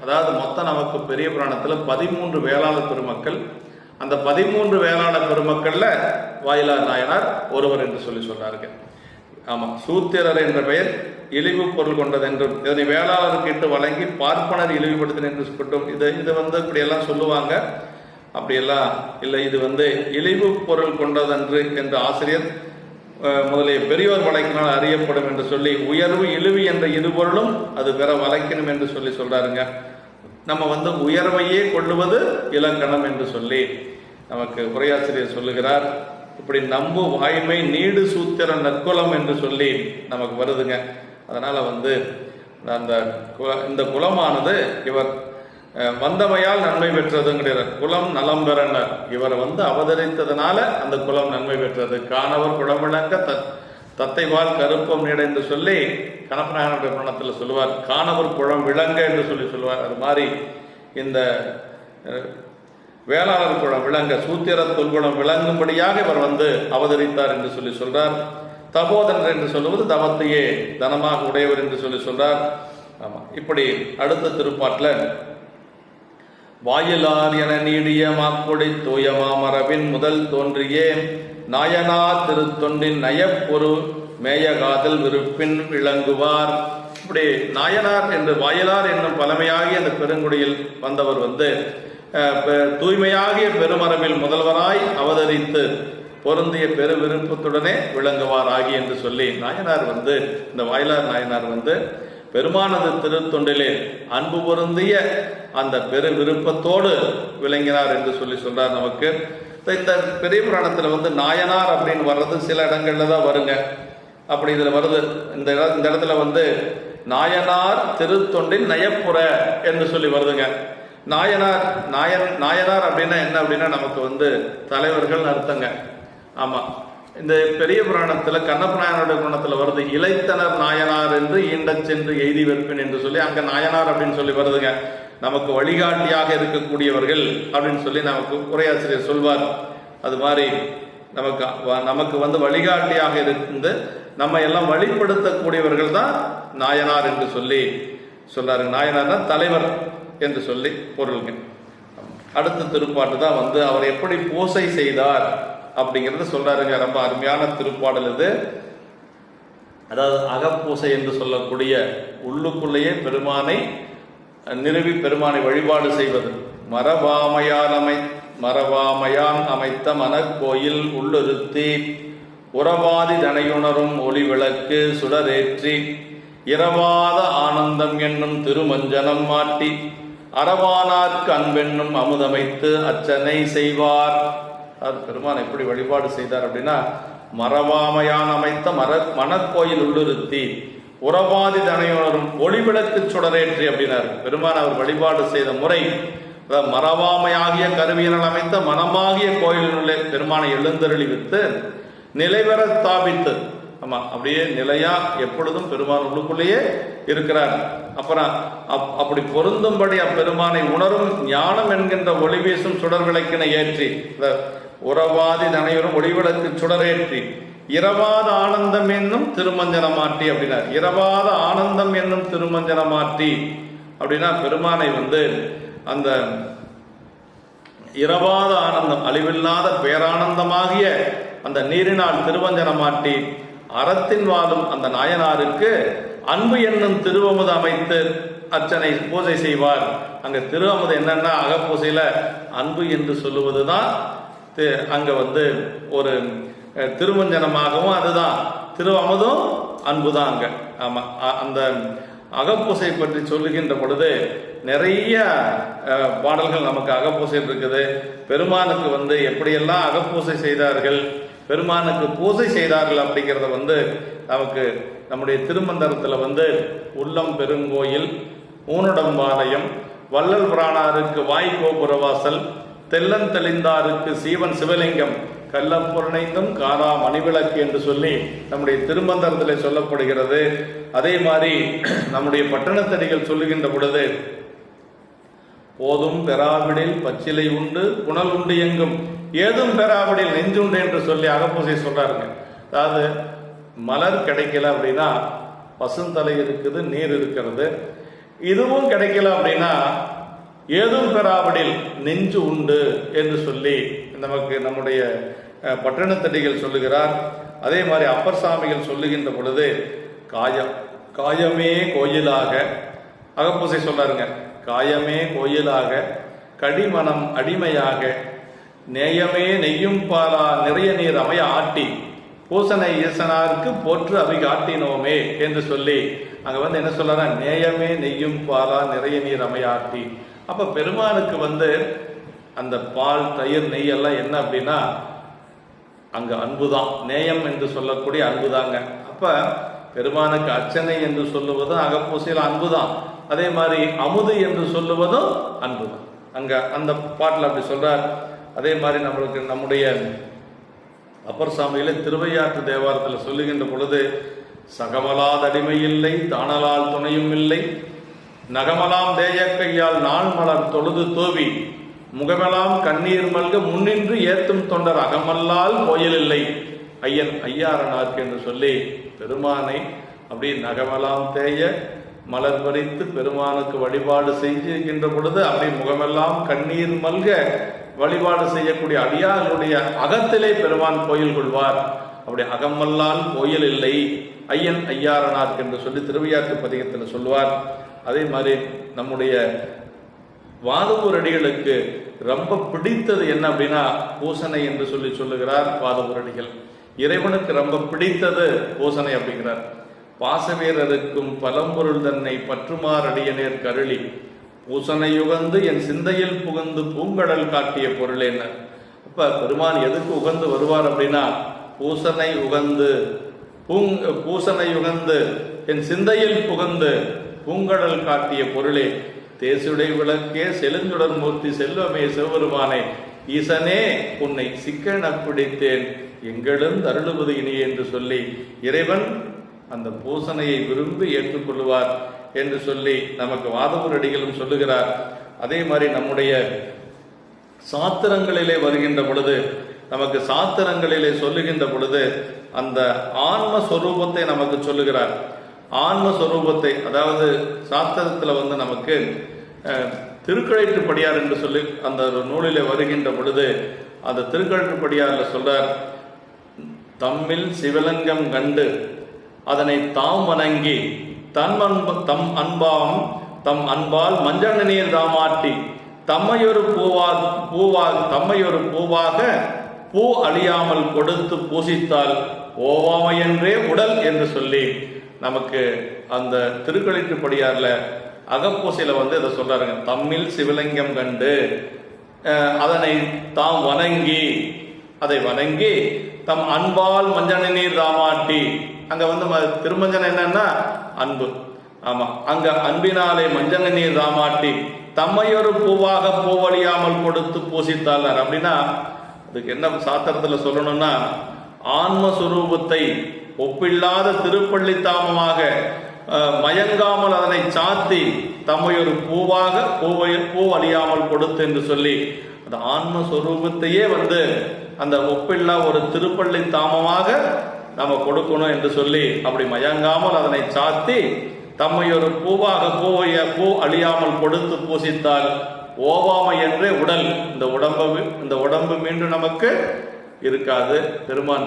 அதாவது மொத்தம் நமக்கு பெரிய புராணத்தில் 13 வேளாளர் பெருமக்கள். அந்த 13 வேளாளர் பெருமக்கள்ல வாயிலார் நாயனார் ஒருவர் என்று சொல்லி சொல்றாருங்க. ஆமா, சூத்திரர் என்ற பெயர் இழிவு பொருள் கொண்டது என்றும் இதனை வேளாளருக்கு இட்டு வழங்கி பார்ப்பனர் இழிவுபடுத்தின என்று சொல்லட்டும். இது வந்து இப்படியெல்லாம் சொல்லுவாங்க. அப்படியெல்லாம் இல்லை, இது வந்து இழிவு பொருள் கொண்டதன்று என்ற ஆசிரியர் முதலிய பெரியோர் வழக்கினால் அறியப்படும் என்று சொல்லி உயர்வு இழிவு என்ற இருபொருளும் அது பெற வழக்கணும் என்று சொல்லி சொல்றாருங்க. நம்ம வந்து உயர்வையே கொள்ளுவது இலக்கணம் என்று சொல்லி நமக்கு உரையாசிரியர் சொல்லுகிறார். இப்படி நம்பு வாய்மை நீடு சூத்திர நற்குலம் என்று சொல்லி நமக்கு வருதுங்க. அதனால வந்து இந்த குலமானது இவர் வந்தமையால் நன்மை பெற்றதுங்கிறார். குலம் நலம் பெறனர். இவர் வந்து அவதரித்ததுனால அந்த குலம் நன்மை பெற்றது. காணவர் குளமிழங்க தத்தைவால் கருப்பம் நீட என்று சொல்லி கணப்பநாயனுடைய புராணத்தில் சொல்லுவார். காணவர் குளம் விளங்க என்று சொல்லி சொல்லுவார். அது மாதிரி இந்த வேளாளர் குளம் விளங்க சூத்திர தொல்குளம் விளங்கும்படியாக இவர் வந்து அவதரித்தார் என்று சொல்லி சொல்றார். தபோதனர் என்று சொல்லுவது தவத்தையே தனமாக உடையவர் என்று சொல்லி சொல்றார். ஆமா, இப்படி அடுத்த திருப்பாட்டில் வாயிலார் என நீடிய மாக்கொடி தூய மாமரபின் முதல் தோன்றியே நாயனார் திருத்தொண்டின் நயப்பொரு மேயகாதல் விருப்பின் விளங்குவார். இப்படி நாயனார் என்று வாயிலார் என்னும் பழமையாகிய அந்த பெருங்குடியில் வந்தவர் வந்து தூய்மையாகிய பெருமரபில் முதல்வராய் அவதரித்து பொருந்திய பெரு விருப்பத்துடனே விளங்குவார் ஆகி என்று சொல்லி நாயனார் வந்து, இந்த வாயிலார் நாயனார் வந்து பெருமானது திருத்தொண்டிலே அன்பு பொருந்திய அந்த பெரு விருப்பத்தோடு விளங்கினார் என்று சொல்லி சொல்றார். நமக்கு இந்த பெரிய புராணத்தில் வந்து நாயனார் அப்படின்னு வர்றது சில இடங்கள்ல தான் வருங்க. அப்படி இதில் வருது, இந்த இடத்துல வந்து நாயனார் திருத்தொண்டின் நயப்புற என்று சொல்லி வருதுங்க. நாயனார் அப்படின்னா என்ன அப்படின்னா நமக்கு வந்து தலைவர்கள் அர்த்தங்க. ஆமாம், இந்த பெரிய புராணத்தில் கண்ணப்ப நாயனாருடைய புராணத்தில் வருது, இளைத்தனர் நாயனார் என்று ஈண்டச் சென்று எய்தி வெற்பேன் என்று சொல்லி அங்கே நாயனார் அப்படின்னு சொல்லி வருதுங்க. நமக்கு வழிகாட்டியாக இருக்கக்கூடியவர்கள் அப்படின்னு சொல்லி நமக்கு உரையாசிரியர் சொல்வார். அது மாதிரி நமக்கு வந்து வழிகாட்டியாக இருந்து நம்ம எல்லாம் வழிபடுத்தக்கூடியவர்கள் தான் நாயனார் என்று சொல்லி சொல்றாரு. நாயனார்னா தலைவர் என்று சொல்லி பொருள்கள். அடுத்த திருப்பாட்டு தான் வந்து அவர் எப்படி பூசை செய்தார் அப்படிங்கிறது சொல்றாருங்க. ரொம்ப அருமையான திருப்பாடல் இது. அதாவது அகப்பூசை என்று சொல்லக்கூடிய உள்ளுக்குள்ளேயே பெருமானை நிறுவி பெருமானை வழிபாடு செய்வது. மரபாமையான் அமைத்த மனக்கோயில் உள்ளிருத்தி உறவாதி தனையுணரும் ஒளி விளக்கு சுடரேற்றி இரவாத ஆனந்தம் என்னும் திருமஞ்சனம் மாட்டி அரவானார்க்கு அன்பென்னும் அமுதமைத்து அர்ச்சனை செய்வார். பெருமான் எப்படி வழிபாடு செய்தார் அப்படின்னா, மரபாமையான் அமைத்த மனக்கோயில் உள்ளிருத்தி உறவாதி தனையுணரும் ஒளிவிளக்கு சுடரேற்றி அப்படின்னார். பெருமான் அவர் வழிபாடு செய்த முறை, மரபாமையாகிய கருவியினால் அமைத்த மனமாகிய கோயிலினுள்ளே பெருமானை எழுந்தருளி வித்து நிலைவர ஸ்தாபித்து, ஆமா அப்படியே நிலையா எப்பொழுதும் பெருமான் உள்ளுக்குள்ளேயே இருக்கிறார். அப்புறம் அப்படி பொருந்தும்படி அப்பெருமானை உணரும் ஞானம் என்கின்ற ஒளி வீசும் சுடர் விளக்கினை ஏற்றி, உறவாதி தனையுறும் ஒளிவிளக்கு சுடரேற்றி இரவாத ஆனந்தம் என்னும் திருமஞ்சனமாட்டி அப்படின்னா, இரவாத ஆனந்தம் என்னும் திருமஞ்சனமாட்டி அப்படின்னா பெருமானை வந்து அந்த இரவாத ஆனந்தம் அழிவில்லாத பேரானந்தமாகிய அந்த நீரினால் திருவஞ்சனமாட்டி அறத்தின் வாழும் அந்த நாயனாருக்கு அன்பு என்னும் திருவமுது அமைத்து அர்ச்சனை பூஜை செய்வார். அங்க திருவமுது என்னன்னா, அகப்பூசையில அன்பு என்று சொல்லுவதுதான் அங்க வந்து ஒரு திருமஞ்சனமாகவும், அதுதான் திருவமுதும் அன்புதான் அங்க. ஆமா, அந்த அகப்பூசை பற்றி சொல்லுகின்ற பொழுது நிறைய பாடல்கள் நமக்கு அகப்பூசை இருக்குது. பெருமானுக்கு வந்து எப்படியெல்லாம் அகப்பூசை செய்தார்கள், பெருமானுக்கு பூசை செய்தார்கள் அப்படிங்கிறத வந்து நமக்கு நம்முடைய திருமந்திரத்தில் வந்து உள்ளம் பெருங்கோயில், ஊனுடம்பாளையம், வள்ளல் பிரானாருக்கு வாய்கோபுரவாசல், தெல்லன் தெளிந்தாருக்கு சீவன் சிவலிங்கம், கள்ளப்புரணைந்தும் காரா மணிவிளக்கு என்று சொல்லி நம்முடைய திருமந்திரத்தில் சொல்லப்படுகிறது. அதே மாதிரி நம்முடைய பட்டணத்தடிகள் சொல்லுகின்ற பொழுது போதும் பெறாவிடில் பச்சிலை உண்டு புனல் உண்டு எங்கும் ஏதும் பெறாவிடில் நெஞ்சுண்டு என்று சொல்லி அகப்பூசை சொல்றாருங்க. அதாவது மலர் கிடைக்கல அப்படின்னா பசுந்தலை இருக்குது, நீர் இருக்கிறது. இதுவும் கிடைக்கல அப்படின்னா ஏதும் பெறாவிடில் நெஞ்சு உண்டு என்று சொல்லி நமக்கு நம்முடைய பட்டணத்தடிகள் சொல்லுகிறார். அதே மாதிரி அப்பர் சாமிகள் சொல்லுகின்ற பொழுது காயமே கோயிலாக அகப்பூசை சொல்றாருங்க. காயமே கோயிலாக கடிமனம் அடிமையாக நேயமே நெய்யும் பாலா நிறைய நீர் அமைய ஆட்டி பூசனை ஈசனாருக்கு போற்று அவை காட்டினோமே என்று சொல்லி அங்க வந்து என்ன சொல்றாங்க, நேயமே நெய்யும் பாலா நிறைய நீர் அமைய ஆட்டி. அப்ப பெருமானுக்கு வந்து அந்த பால் தயிர் நெய் எல்லாம் என்ன அப்படின்னா அங்க அன்புதான், நேயம் என்று சொல்லக்கூடிய அன்புதாங்க. அப்ப பெருமானுக்கு அர்ச்சனை என்று சொல்லுவதும் அகப்பூசையில் அன்புதான். அதே மாதிரி அமுது என்று சொல்லுவதும் அன்புதான். அங்க அந்த பாட்டில் அப்படி சொல்றார். அதே மாதிரி நம்முடைய அப்பர் சாமியில திருவையாற்று தேவாரத்தில் சொல்லுகின்ற பொழுது சகமலாத அடிமை இல்லை, தானலால் துணையும் இல்லை, நகமலாம் தேயக்கையால் நாள் மலர் தொழுது தூவி முகமெல்லாம் கண்ணீர் மல்க முன்னின்று ஏத்தும் தொண்டர் அகமல்லால் கோயில் இல்லை ஐயன் ஐயாரனார்க்கு என்று சொல்லி பெருமானை அப்படி நகமெல்லாம் தேய மலர் பறித்து பெருமானுக்கு வழிபாடு செய்கின்ற பொழுது அப்படி முகமெல்லாம் கண்ணீர் மல்க வழிபாடு செய்யக்கூடிய அடியார்களுடைய அகத்திலே பெருமான் கோயில் கொள்வார். அப்படி அகமல்லால் கோயில் இல்லை ஐயன் ஐயாரனார்க்கு என்று சொல்லி திருவையாற்று பதிகத்தில் சொல்வார். அதே மாதிரி நம்முடைய வாதவூர் அடிகளுக்கு ரொம்ப பிடித்தது என்ன அப்படின்னா பூசனை என்று சொல்லுகிறார் வாதவூர் அடிகள். இறைவனுக்கு ரொம்ப பிடித்தது பூசனை அப்படிங்கிறார். பாசவேரருக்கும் பழம்பொருள் தன்னை பற்றுமாறடியனேர் கருளி பூசனை யுகந்து என் சிந்தையில் புகுந்து பூங்கடல் காட்டிய பொருள் என்ன. அப்ப பெருமான் எதுக்கு உகந்து வருவார் அப்படின்னா பூசனை உகந்து என் சிந்தையில் புகுந்து பூங்கடல் காட்டிய பொருளே தேசுடை விளக்கே செழுந்துடன் மூர்த்தி செல்வமே சிவபெருமானே ஈசனே உன்னை சிக்கன பிடித்தேன் எங்களும் தருளுவது இனியே என்று சொல்லி இறைவன் அந்த பூசனையை விரும்பி ஏற்றுக்கொள்வார் என்று சொல்லி நமக்கு வாதவூர் அடிகளும் சொல்லுகிறார். அதே மாதிரி நம்முடைய சாத்திரங்களிலே வருகின்ற பொழுது நமக்கு சாத்திரங்களிலே சொல்லுகின்ற பொழுது அந்த ஆன்மஸ்வரூபத்தை நமக்கு சொல்லுகிறார். ஆன்மஸ்வரூபத்தை அதாவது சாஸ்திரத்தில் நமக்கு திருக்கழைற்றுப்படியார் என்று சொல்லி அந்த ஒரு நூலிலே வருகின்ற பொழுது அந்த திருக்கழைற்றுப்படியாரில் சொல்றார், தம்மில் சிவலிங்கம் கண்டு அதனை தாம் வணங்கி தம் அன்பால் மஞ்சள் நீர் தாமாட்டி தம்மையொரு பூவாக பூ அழியாமல் கொடுத்து பூசித்தால் ஓவாமையென்றே உடல் என்று சொல்லி நமக்கு அந்த திருக்கழிற்றுப்படியார்ல அகப்பூசையில இதை சொல்றாருங்க. தம்மில் சிவலிங்கம் கண்டு அதனை தாம் வணங்கி தம் அன்பால் மஞ்சள் நீர் தாமாட்டி அங்க திருமஞ்சனம் என்னன்னா அன்பு. ஆமா, அங்க அன்பினாலே மஞ்சள் நீர் தாமாட்டி தம்மையொரு பூவாக பூவழியாமல் கொடுத்து பூசித்தார். அப்படின்னா அதுக்கு என்ன சாத்திரத்தில் சொல்லணும்னா ஆன்மஸ்வரூபத்தை ஒப்பில்லாத திருப்பள்ளி தாமமாக மயங்காமல் அதனை சாத்தி தம்மையொரு பூவாக பூ அழியாமல் கொடுத்து என்று சொல்லி அந்த ஆன்மஸ்வரூபத்தையே அந்த ஒப்பில்லா ஒரு திருப்பள்ளி தாமமாக நாம கொடுக்கணும் என்று சொல்லி அப்படி மயங்காமல் அதனை சாத்தி தம்மையொரு பூவாக பூ அழியாமல் கொடுத்து பூசித்தால் ஓவாமை என்றே உடல். இந்த உடம்பு மீண்டும் நமக்கு இருக்காது. பெருமான்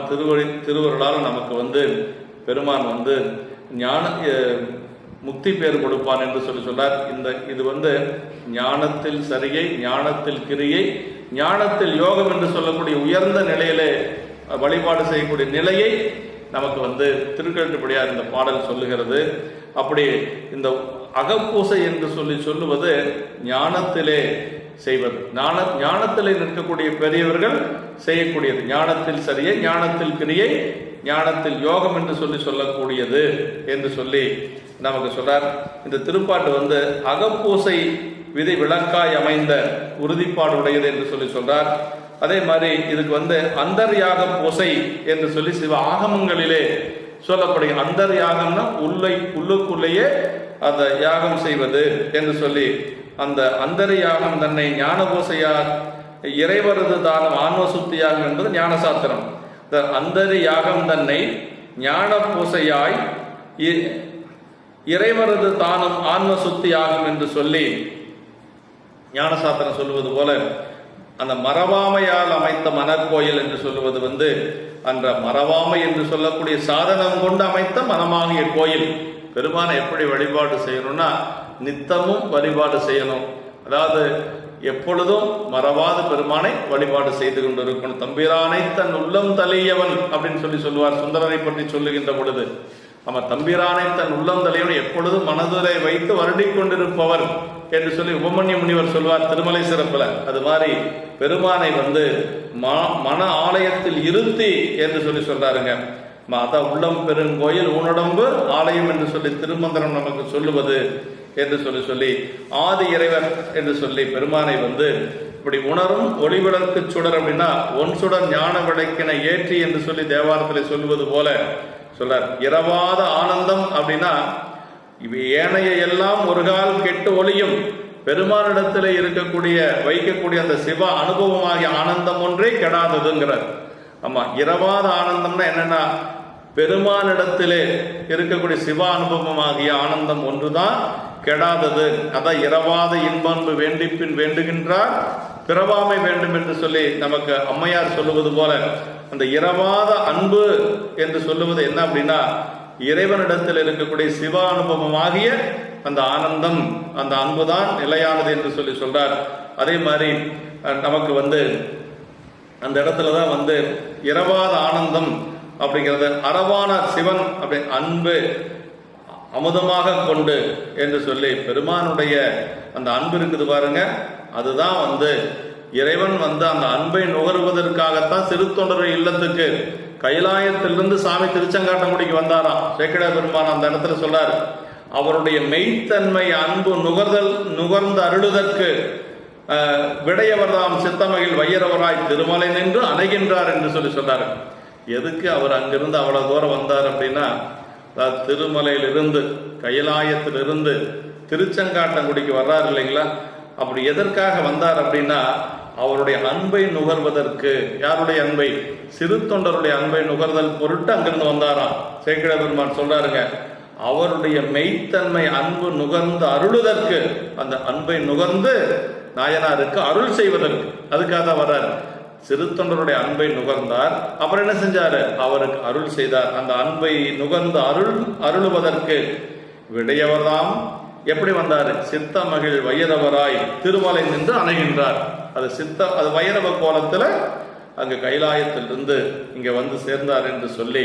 திருவருளால் நமக்கு பெருமான் ஞான முக்தி பேர் கொடுப்பான் என்று சொல்றார். இது ஞானத்தில் சரியை, ஞானத்தில் கிரியை, ஞானத்தில் யோகம் என்று சொல்லக்கூடிய உயர்ந்த நிலையிலே வழிபாடு செய்யக்கூடிய நிலையை நமக்கு திருக்கழிற்றுப்படியார் இந்த பாடல் சொல்லுகிறது. அப்படி இந்த அகப்பூசை என்று சொல்லுவது ஞானத்திலே செய்வது, ஞானத்திலே நிற்கக்கூடிய பெரியவர்கள் செய்யக்கூடியது. ஞானத்தில் சரியை, ஞானத்தில் கிரியை, ஞானத்தில் யோகம் என்று சொல்லக்கூடியது என்று சொல்லி நமக்கு சொல்றார். இந்த திருப்பாட்டு அகப்பூசை விதி விளக்காய் அமைந்த உறுதிப்பாடு உடையது என்று சொல்றார். அதே மாதிரி இதுக்கு அந்தர்யாக பூசை என்று சொல்லி சிவ ஆகமங்களிலே சொல்லப்படுகிற அந்தர் யாகம்னா உள்ளுக்குள்ளேயே அந்த யாகம் செய்வது என்று சொல்லி அந்த அந்தர் யாகம் தன்னை ஞான பூசையார் இறைவரது தானம் ஆன்ம சுத்தி யாகம் என்பது ஞான சாத்திரம். அந்தர் யாகம் தன்னை ஞான பூசையாய் இறைவரது தானம் ஆன்ம சுத்தி யாகம் என்று சொல்லி ஞான சாத்திரம் சொல்லுவது போல அந்த மரவாமையால் அமைத்த மனக்கோயில் என்று சொல்லுவது அந்த மரவாமை என்று சொல்லக்கூடிய சாதனம் கொண்டு அமைத்த மனமாகிய கோயில். பெருமானை எப்படி வழிபாடு செய்யணும்னா நித்தமும் வழிபாடு செய்யணும். அதாவது எப்பொழுதும் மறவாத பெருமானை வழிபாடு செய்து கொண்டு இருக்கணும். தம்பிரானை தன் உள்ளம் தலையவன் அப்படின்னு சொல்லுவார் சுந்தரரை பற்றி சொல்லுகின்ற பொழுது. நம்ம தம்பிரானை தன் உள்ளம் தலையவன் எப்பொழுதும் மனதுரை வைத்து வருடி கொண்டிருப்பவர் என்று சொல்லி உபமன்ய முனிவர் சொல்வார் திருமலை சிறப்புல. அது மாதிரி பெருமானை மன ஆலயத்தில் இருத்தி என்று சொல்றாருங்க. அதான் உள்ளம் பெருங்கோயில் ஊனடம்பு ஆலயம் என்று சொல்லி திருமந்திரம் நமக்கு சொல்லுவது என்று சொல்லி ஆதி இறைவர் என்று சொல்லி பெருமானை இப்படி உணரும் ஒளிவிளக்கு சுடர் அப்படின்னா ஒன் சுடர் ஞான விளக்கினை ஏற்றி என்று சொல்லி தேவாரத்தில் சொல்லுவது போல சொல்றார். இரவாத ஆனந்தம் அப்படின்னா இவை ஏனைய எல்லாம் ஒரு கால் கெட்டு ஒளியும் பெருமானிடத்தில் இருக்கக்கூடிய வைக்கக்கூடிய அந்த சிவ அனுபவமாகிய ஆனந்தம் ஒன்றே கெடாததுங்கிறார். ஆமா, இரவாத ஆனந்தம்னா என்னன்னா பெருமானிடத்திலே இருக்கக்கூடிய சிவ அனுபவமாகிய ஆனந்தம் ஒன்றுதான் கெடாதது. அதான் இரவாத இன்பன்பு வேண்டிப்பின் வேண்டுகின்றார் பிறவாமை வேண்டும் என்று சொல்லி நமக்கு அம்மையார் சொல்லுவது போல அந்த இரவாத அன்பு என்று சொல்லுவது என்ன அப்படின்னா இறைவனிடத்தில் இருக்கக்கூடிய சிவ அனுபவமாகிய அந்த ஆனந்தம், அந்த அன்புதான் நிலையானது என்று சொல்லி சொல்றார். அதே மாதிரி நமக்கு அந்த இடத்துல தான் இரவாத ஆனந்தம் அப்படிங்கிறது அறவான சிவன் அப்படி அன்பு அமுதமாக கொண்டு என்று சொல்லி பெருமானுடைய அந்த அன்பு இருக்குது பாருங்க. அதுதான் இறைவன் அந்த அன்பை நுகர்வதற்காகத்தான் சிறு தொண்டர் இல்லத்துக்கு கைலாயத்திலிருந்து சாமி திருச்செங்காட்டங்குடிக்கு வந்தாராம். சேக்கிழ பெருமான் அந்த இடத்துல சொல்றாரு, அவருடைய மெய்த்தன்மை அன்பு நுகர்ந்து அருளுதற்கு விடையவர்தாம் சித்தமகில் வையரவராய் திருமலை நின்று அணைகின்றார் என்று சொல்லி சொன்னார். எதுக்கு அவர் அங்கிருந்து அவ்வளவு தூரம் வந்தார் அப்படின்னா, திருமலையிலிருந்து கைலாயத்திலிருந்து திருச்செங்காட்டங்குடிக்கு வர்றாரு இல்லைங்களா. அப்படி எதற்காக வந்தார் அப்படின்னா, அவருடைய அன்பை நுகர்வதற்கு. யாருடைய அன்பை? சிறு தொண்டருடைய அன்பை நுகர்தல் பொருட்டு அங்கிருந்து வந்தாராம். சேக்கிழ பெருமான் சொல்றாருங்க, அவருடைய மெய்த்தன்மை அன்பு நுகர்ந்து அருளுதற்கு, அந்த அன்பை நுகர்ந்து நாயனாருக்கு அருள் செய்வதற்கு, அதுக்காக தான் வர்றாரு. சிறு தொண்டருடைய அன்பை நுகர்ந்தார், அப்புறம் என்ன செஞ்சாரு? அவருக்கு அருள் செய்தார். அந்த அன்பை நுகர்ந்து அருளுவதற்கு விடையவர்தாம் எப்படி வந்தார்? சித்த மகிழ் வையரவராய் திருமலை நின்று அணைகின்றார். அது வைரவ கோலத்துல அங்கு கைலாயத்திலிருந்து இங்க சேர்ந்தார் என்று சொல்லி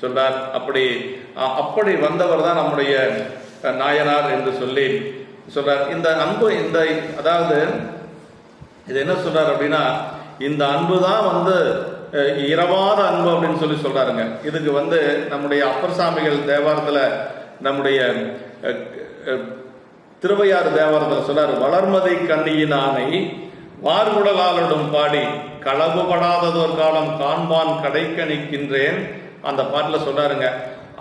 சொல்றார். அப்படி வந்தவர் தான் நம்முடைய நாயனார் என்று சொல்லி சொல்றார். இந்த அன்பு அதாவது இது என்ன சொல்றார் அப்படின்னா, இந்த அன்பு தான் இரவாத அன்பு அப்படின்னு சொல்லி சொல்றாருங்க. இதுக்கு நம்முடைய அப்பர் சாமிகள் தேவாரத்துல, நம்முடைய திருவையாறு தேவாரத்தில் சொல்றாரு, வளர்மதை கண்ணியினானை வார்குடலாளுடன் பாடி களவுபடாததோர் காலம் காண்பான் கடைக்க நிற்கின்றேன். அந்த பாட்டில் சொல்றாருங்க,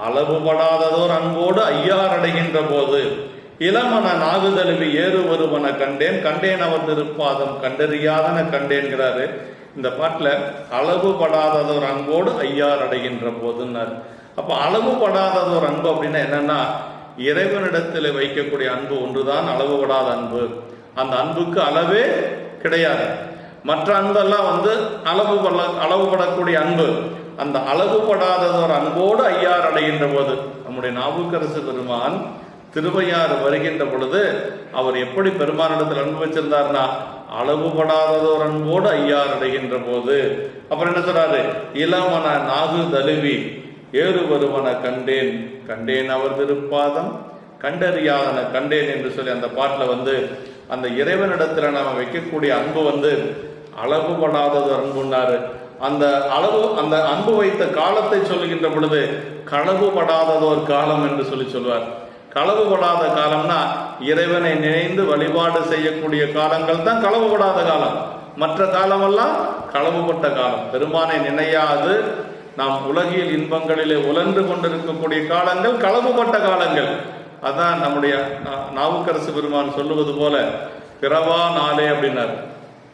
அளவுபடாததோர் அன்போடு ஐயார் அடைகின்ற போது இளமன நாகுதழுவி ஏறு வருவன கண்டேன் அவர் திருப்பாதம் கண்டறியாதன கண்டேன்கிறாரு. இந்த பாட்டில் அளவுபடாததோர் அன்போடு ஐயார் அடைகின்ற போதுன்னாரு. அப்போ அளவுபடாததோர் அன்பு அப்படின்னா என்னன்னா, இறைவனிடத்தில் வைக்கக்கூடிய அன்பு ஒன்றுதான் அளவுபடாத அன்பு. அந்த அன்புக்கு அளவே கிடையாது. மற்ற அன்பெல்லாம் அளவுபடக்கூடிய அன்பு. அந்த அளவுபடாததோர் அன்போடு ஐயார் அடைகின்ற போது, நம்முடைய நாவுக்கரசு பெருமான் திருவையாறு வருகின்ற பொழுது அவர் எப்படி பெருமானிடத்தில் அன்பு வச்சிருந்தார்னா, அளவுபடாததோர் அன்போடு ஐயார் அடைகின்ற போது. அப்புறம் என்ன சொல்றாரு? இளமன நாகு தழுவி ஏறு வருவன கண்டேன் அவர் திருப்பாதம் கண்டறியாதன கண்டேன் என்று சொல்லி அந்த பாட்டில் அந்த இறைவனிடத்துல நாம வைக்கக்கூடிய அன்பு அளவுபடாதது அன்புன்னாரு. அந்த அன்பு வைத்த காலத்தை சொல்லுகின்ற பொழுது களவுபடாததோர் காலம் என்று சொல்லி சொல்வார். களவுபடாத காலம்னா இறைவனை நினைந்து வழிபாடு செய்யக்கூடிய காலங்கள் தான் களவுபடாத காலம். மற்ற காலமெல்லாம் களவுபட்ட காலம். பெருமானை நினையாது நாம் உலகியல் இன்பங்களிலே உழன்று கொண்டிருக்கக்கூடிய காலங்கள் களவுபட்ட காலங்கள். அதான் நம்முடைய நாவுக்கரசு பெருமான் சொல்லுவது போல, பிறவா நாளே அப்படின்னார்.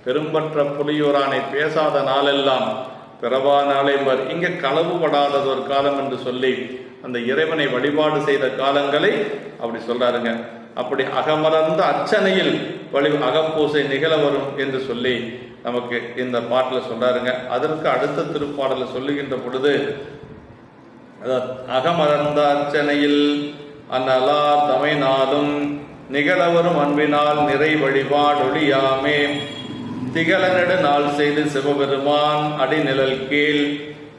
பெரும்பற்ற புலியூரானை பேசாத நாளெல்லாம் பிறவா நாளே பார். இங்க களவுபடாதது ஒரு காலம் என்று சொல்லி அந்த இறைவனை வழிபாடு செய்த காலங்களை அப்படி சொல்றாருங்க. அப்படி அகமறந்த அர்ச்சனையில் அகப்பூசை நிகழ வரும் என்று சொல்லி நமக்கு இந்த பாட்டில் சொல்றாருங்க. அதற்கு அடுத்த திருப்பாடல சொல்லுகின்ற பொழுது, அகமறந்த அர்ச்சனையில் அந்நலா தமைநாளும் நிகழவரும் அன்பினால் நிறை வழிபாடொழியாமே திகழநெடு நாள் செய்து சிவபெருமான் அடிநிழல் கீழ்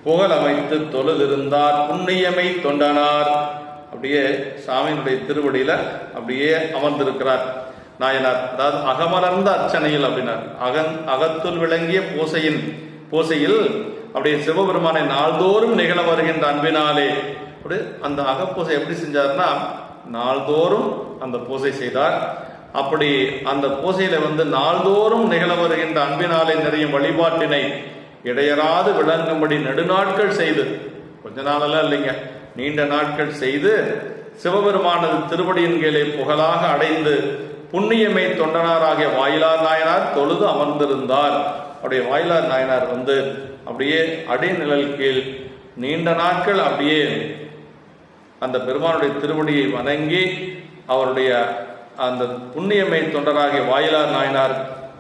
புகழமைத்து தொழுதிருந்தார் புண்ணியமை தொண்டனார். அப்படியே சாமியினுடைய திருவடியில அப்படியே அமர்ந்திருக்கிறார் நாயனார். அதாவது அகமலர்ந்த அர்ச்சனையில் அப்படின்னார். அகத்துள் விளங்கிய பூசையில் அப்படியே சிவபெருமானை நாள்தோறும் நிகழ வருகின்ற அன்பினாலே அப்படி அந்த அகப்பூசை எப்படி செஞ்சார்னா, நாள்தோறும் அந்த பூசை செய்தார். அப்படி அந்த பூசையில நாள்தோறும் நிகழ வருகின்ற அன்பினாலே நிறையும் வழிபாட்டினை இடையராது விளங்கும்படி நெடுநாட்கள் செய்து, கொஞ்ச நாளெல்லாம் இல்லைங்க, நீண்ட நாட்கள் செய்து சிவபெருமானது திருவடியின் கீழே புகழாக அடைந்து புண்ணியமை தொண்டனாராகிய வாயிலார் நாயனார் தொழுது அமர்ந்திருந்தார். அப்படியே வாயிலார் நாயனார் அப்படியே அடிநிழல் கீழ் நீண்ட நாட்கள் அப்படியே அந்த பெருமானுடைய திருவடியை வணங்கி அவருடைய அந்த புண்ணியமை தொண்டராகிய வாயிலார் நாயனார்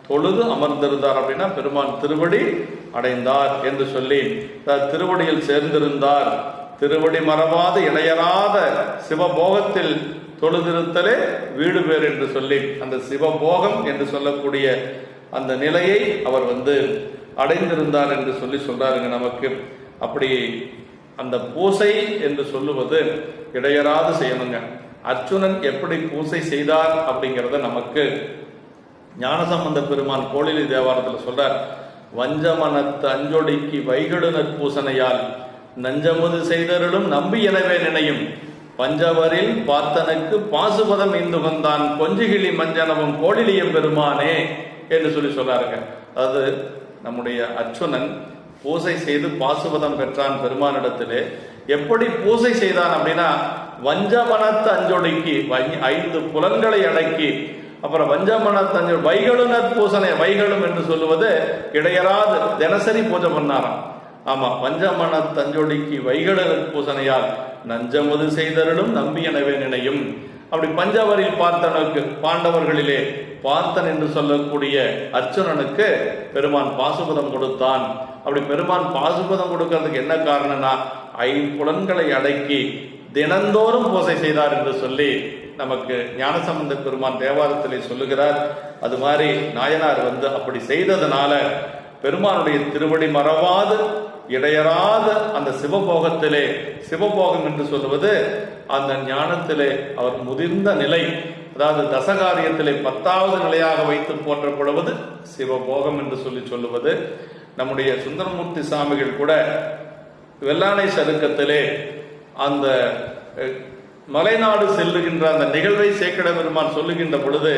தொழுது அமர்ந்திருந்தார். அப்படின்னா பெருமான் திருவடி அடைந்தார் என்று சொல்லி திருவடியில் சேர்ந்திருந்தார். திருவடி மறவாது இடையராத சிவபோகத்தில் தொழுதிருத்தலே வீடு பேர் என்று சொல்லி அந்த சிவபோகம் என்று சொல்லக்கூடிய அந்த நிலையை அவர் அடைந்திருந்தார் என்று சொல்றாருங்க நமக்கு. அப்படி அந்த பூசை என்று சொல்லுவது இடையராது செய்யணுங்க. அர்ச்சுனன் எப்படி பூசை செய்தார் அப்படிங்கிறத நமக்கு ஞானசம்பந்த பெருமான் கோளிலி தேவாரத்தில் சொல்றார். வஞ்சமனத்து அஞ்சொடிக்கு வைகடுநற் பூசனையால் நஞ்சமுது செய்தருளும் நம்பி எனவே நினையும் பஞ்சவரில் பார்த்தனுக்கு பாசுபதம் இந்து வந்தான் கொஞ்சிகிளி மஞ்சனமும் கோளிலிய பெருமானே என்று சொல்றாருங்க. அதாவது நம்முடைய அர்ச்சுனன் பூசை செய்து பாசுபதம் பெற்றான் பெருமானிடத்திலே. எப்படி பூசை செய்தான் அப்படின்னா, வஞ்சமனத்து அஞ்சொடிக்கு 5 புலன்களை அடக்கி, அப்புறம் வஞ்சமனத்து வைகடுநற் பூசனை, வைகளும் என்று சொல்லுவது இடையராது தினசரி பூஜை பண்ணாராம். ஆமா, வஞ்சமனத்து அஞ்சொடிக்கு வைகடுநற் பூசனையால் நஞ்சமுது செய்தருளும் நம்பி எனவே நினையும். அப்படி பஞ்சவரில் பார்த்தனுக்கு, பாண்டவர்களிலே பார்த்தன் என்று சொல்லக்கூடிய அர்ச்சுனனுக்கு பெருமான் பாசுபதம் கொடுத்தான். அப்படி பெருமான் பாசுபதம் கொடுக்கிறதுக்கு என்ன காரணம்னா, 5 புலன்களை அடக்கி தினந்தோறும் பூசை செய்தார் என்று சொல்லி நமக்கு ஞானசம்பந்த பெருமான் தேவாரத்திலே சொல்லுகிறார். அது மாதிரி நாயனார் அப்படி செய்ததனால பெருமானுடைய திருவடி மறவாது இடையராத அந்த சிவபோகத்திலே, சிவபோகம் என்று சொல்லுவது அந்த ஞானத்திலே அவர் முதிர்ந்த நிலை, அதாவது தசகாரியத்திலே 10வது நிலையாக வைத்து போற்றப்படுவது சிவபோகம் என்று சொல்லுவது. நம்முடைய சுந்தரமூர்த்தி சாமிகள் கூட வெள்ளானை சருக்கத்திலே அந்த மலைநாடு செல்லுகின்ற அந்த நிகழ்வை சேக்கிழ பெருமான் சொல்லுகின்ற பொழுது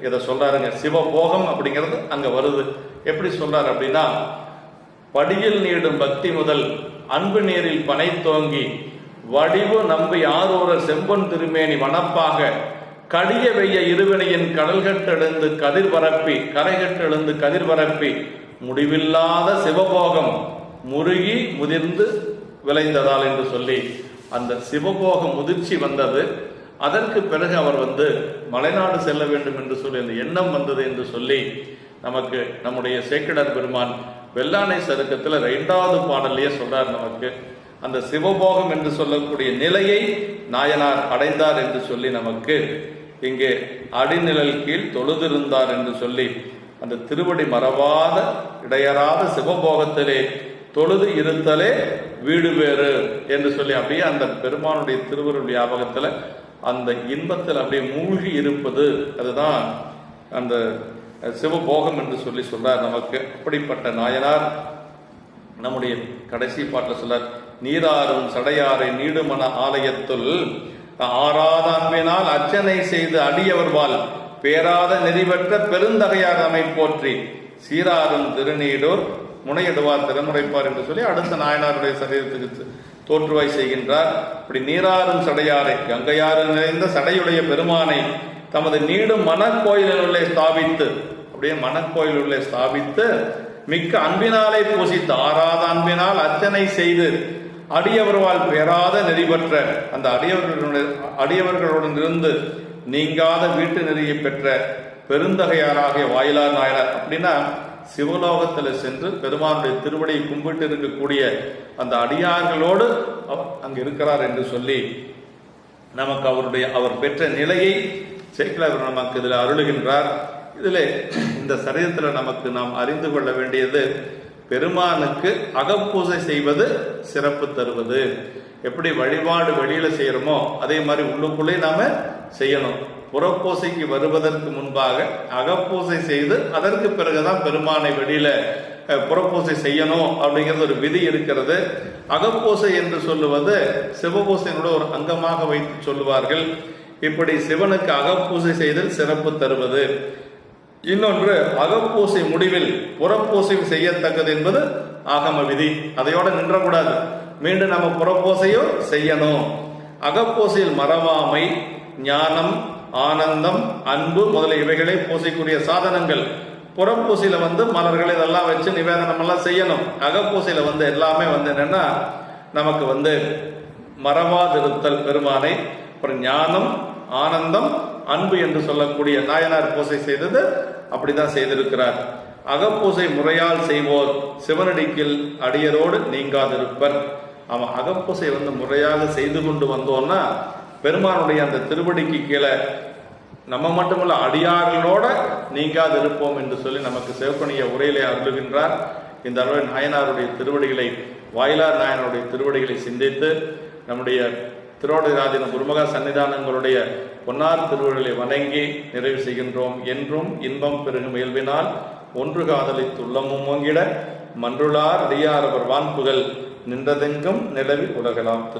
இதை சொல்றாருங்க. சிவபோகம் அப்படிங்கிறது அங்க வருது. எப்படி சொல்றாரு அப்படின்னா, படியில் நீடும் பக்தி முதல் அன்பு நீரில் பனை தோங்கி வடிவு நம்பி ஆரூர செம்பொன் திருமேனி வனப்பாக கடிய வெய்ய இருவினையின் கடல்கட்டெழுந்து கதிர்பரப்பி கரைகட்டெழுந்து கதிர்பரப்பி முடிவில்லாத சிவபோகம் முருகி முதிர்ந்து விளைந்ததால் என்று சொல்லி அந்த சிவபோக முதிர்ச்சி வந்தது. அதற்கு பிறகு அவர் மலைநாடு செல்ல வேண்டும் என்று சொல்லி அந்த எண்ணம் வந்தது என்று சொல்லி நமக்கு நம்முடைய சேக்கிழார் பெருமான் வெள்ளானை சருக்கத்தில் 2வது பாடலையே சொல்றார். நமக்கு அந்த சிவபோகம் என்று சொல்லக்கூடிய நிலையை நாயனார் அடைந்தார் என்று சொல்லி நமக்கு இங்கே அடிநிழல் கீழ் தொழுதிருந்தார் என்று சொல்லி அந்த திருவடி மறவாத இடையராத சிவபோகத்திலே தொழுது இருத்தலே வீடு வேறு என்று சொல்லி அப்படியே அந்த பெருமானுடைய திருவருள் ஞாபகத்தில் அந்த இன்பத்தில் அப்படியே மூழ்கி இருப்பது, அதுதான் அந்த சிவபோகம் என்று சொல்றார் நமக்கு. அப்படிப்பட்ட நாயனார் நம்முடைய கடைசி பாட்டில் சொல்றார், நீராறும் சடையாரை நீடுமன ஆலயத்துள் ஆறாத அன்பினால் அர்ச்சனை செய்து அடியவர்வால் பேராத நெறிவற்ற பெருந்தகையார் அமை போற்றி சீராறும் திருநீடோர் முனையிடுவார் திறமுறைப்பார் என்று சொல்லி அடுத்த நாயனாருடைய சரீரத்துக்கு தோற்றுவாய் செய்கின்றார். இப்படி நீராறும் சடையாரை, கங்கையாறு நிறைந்த சடையுடைய பெருமானை தமது நீடும் மனக்கோயிலுள்ளே ஸ்தாபித்து, அப்படியே மனக்கோயிலுள்ளே ஸ்தாபித்து மிக்க அன்பினாலே பூசித்து ஆறாத அன்பினால் அர்ச்சனை செய்து அடியவர்வால் பெறாத நெறிபற்ற அந்த அடியவர்களுடன் இருந்து நீங்காத வீட்டு நெறியை பெற்ற பெருந்தகையாராகிய வாயிலார் நாயனார். அப்படின்னா சிவலோகத்தில் சென்று பெருமானுடைய திருவடியை கும்பிட்டு இருக்கக்கூடிய அந்த அடியார்களோடு அங்கு இருக்கிறார் என்று சொல்லி நமக்கு அவர் பெற்ற நிலையை சேக்கிழார் நமக்கு இதில் அருளுகின்றார். இதில் இந்த சரீரத்தில் நமக்கு நாம் அறிந்து கொள்ள வேண்டியது, பெருமானுக்கு அகப்பூசை செய்வது சிறப்பு தருவது. எப்படி வழிபாடு வெளியில செய்யறோமோ அதே மாதிரி உள்ளுக்குள்ளே நாம செய்யணும். புறப்பூசைக்கு வருவதற்கு முன்பாக அகப்பூசை செய்து அதற்கு பிறகுதான் பெருமானை வெளியில புறப்பூசை செய்யணும் அப்படிங்கிறது ஒரு விதி இருக்கிறது. அகப்பூசை என்று சொல்லுவது சிவபூசையினோட ஒரு அங்கமாக வைத்து சொல்லுவார்கள். இப்படி சிவனுக்கு அகப்பூசை செய்தல் சிறப்பு தருவது. இன்னொன்று, அகப்பூசை முடிவில் புறப்பூசை செய்யத்தக்கது என்பது ஆகம விதி. அதையோட நின்றக்கூடாது, மீண்டும் நம்ம புறப்பூசையும் செய்யணும். அகப்பூசையில் மறவாமை, ஞானம், ஆனந்தம், அன்பு முதலிய இவைகளே பூசைக்குரிய சாதனங்கள். புறப்பூசையில மலர்கள் இதெல்லாம் வச்சு நிவேதனம் எல்லாம் செய்யணும். அகப்பூசையில எல்லாமே என்னன்னா நமக்கு மறவாதிருத்தல் பெருமானை, அப்புறம் ஞானம், ஆனந்தம், அன்பு என்று சொல்லக்கூடிய நாயனார் பூசை செய்தது அப்படிதான் செய்திருக்கிறார். அகப்பூசை முறையால் செய்வோர் சிவனடிக்கில் அடியரோடு நீங்காதிருப்பர். அவன் அகப்பூசை முறையாக செய்து கொண்டு வந்தோம்னா பெருமானுடைய அந்த திருவடிக்கு கீழே நம்ம மட்டுமல்ல அடியார்களோட நீங்காது இருப்போம் என்று சொல்லி நமக்கு சிவப்பணிய உரையிலே அருளுகின்றார். இந்த அளவில் நாயனாருடைய திருவடிகளை, வாயிலார் நாயனாருடைய திருவடிகளை சிந்தித்து நம்முடைய திருவாவடுதுறை குருமகா சன்னிதானங்களுடைய பொன்னார் திருவடிகளை வணங்கி நிறைவு செய்கின்றோம். என்றும் இன்பம் பெருகும் இயல்பினால் ஒன்று காதலித்து உள்ளமும் ஓங்கிட மன்றுளார் அடியார் அவர் வான்புகள் நின்றதெங்கும் நிலவி உலகலாம்.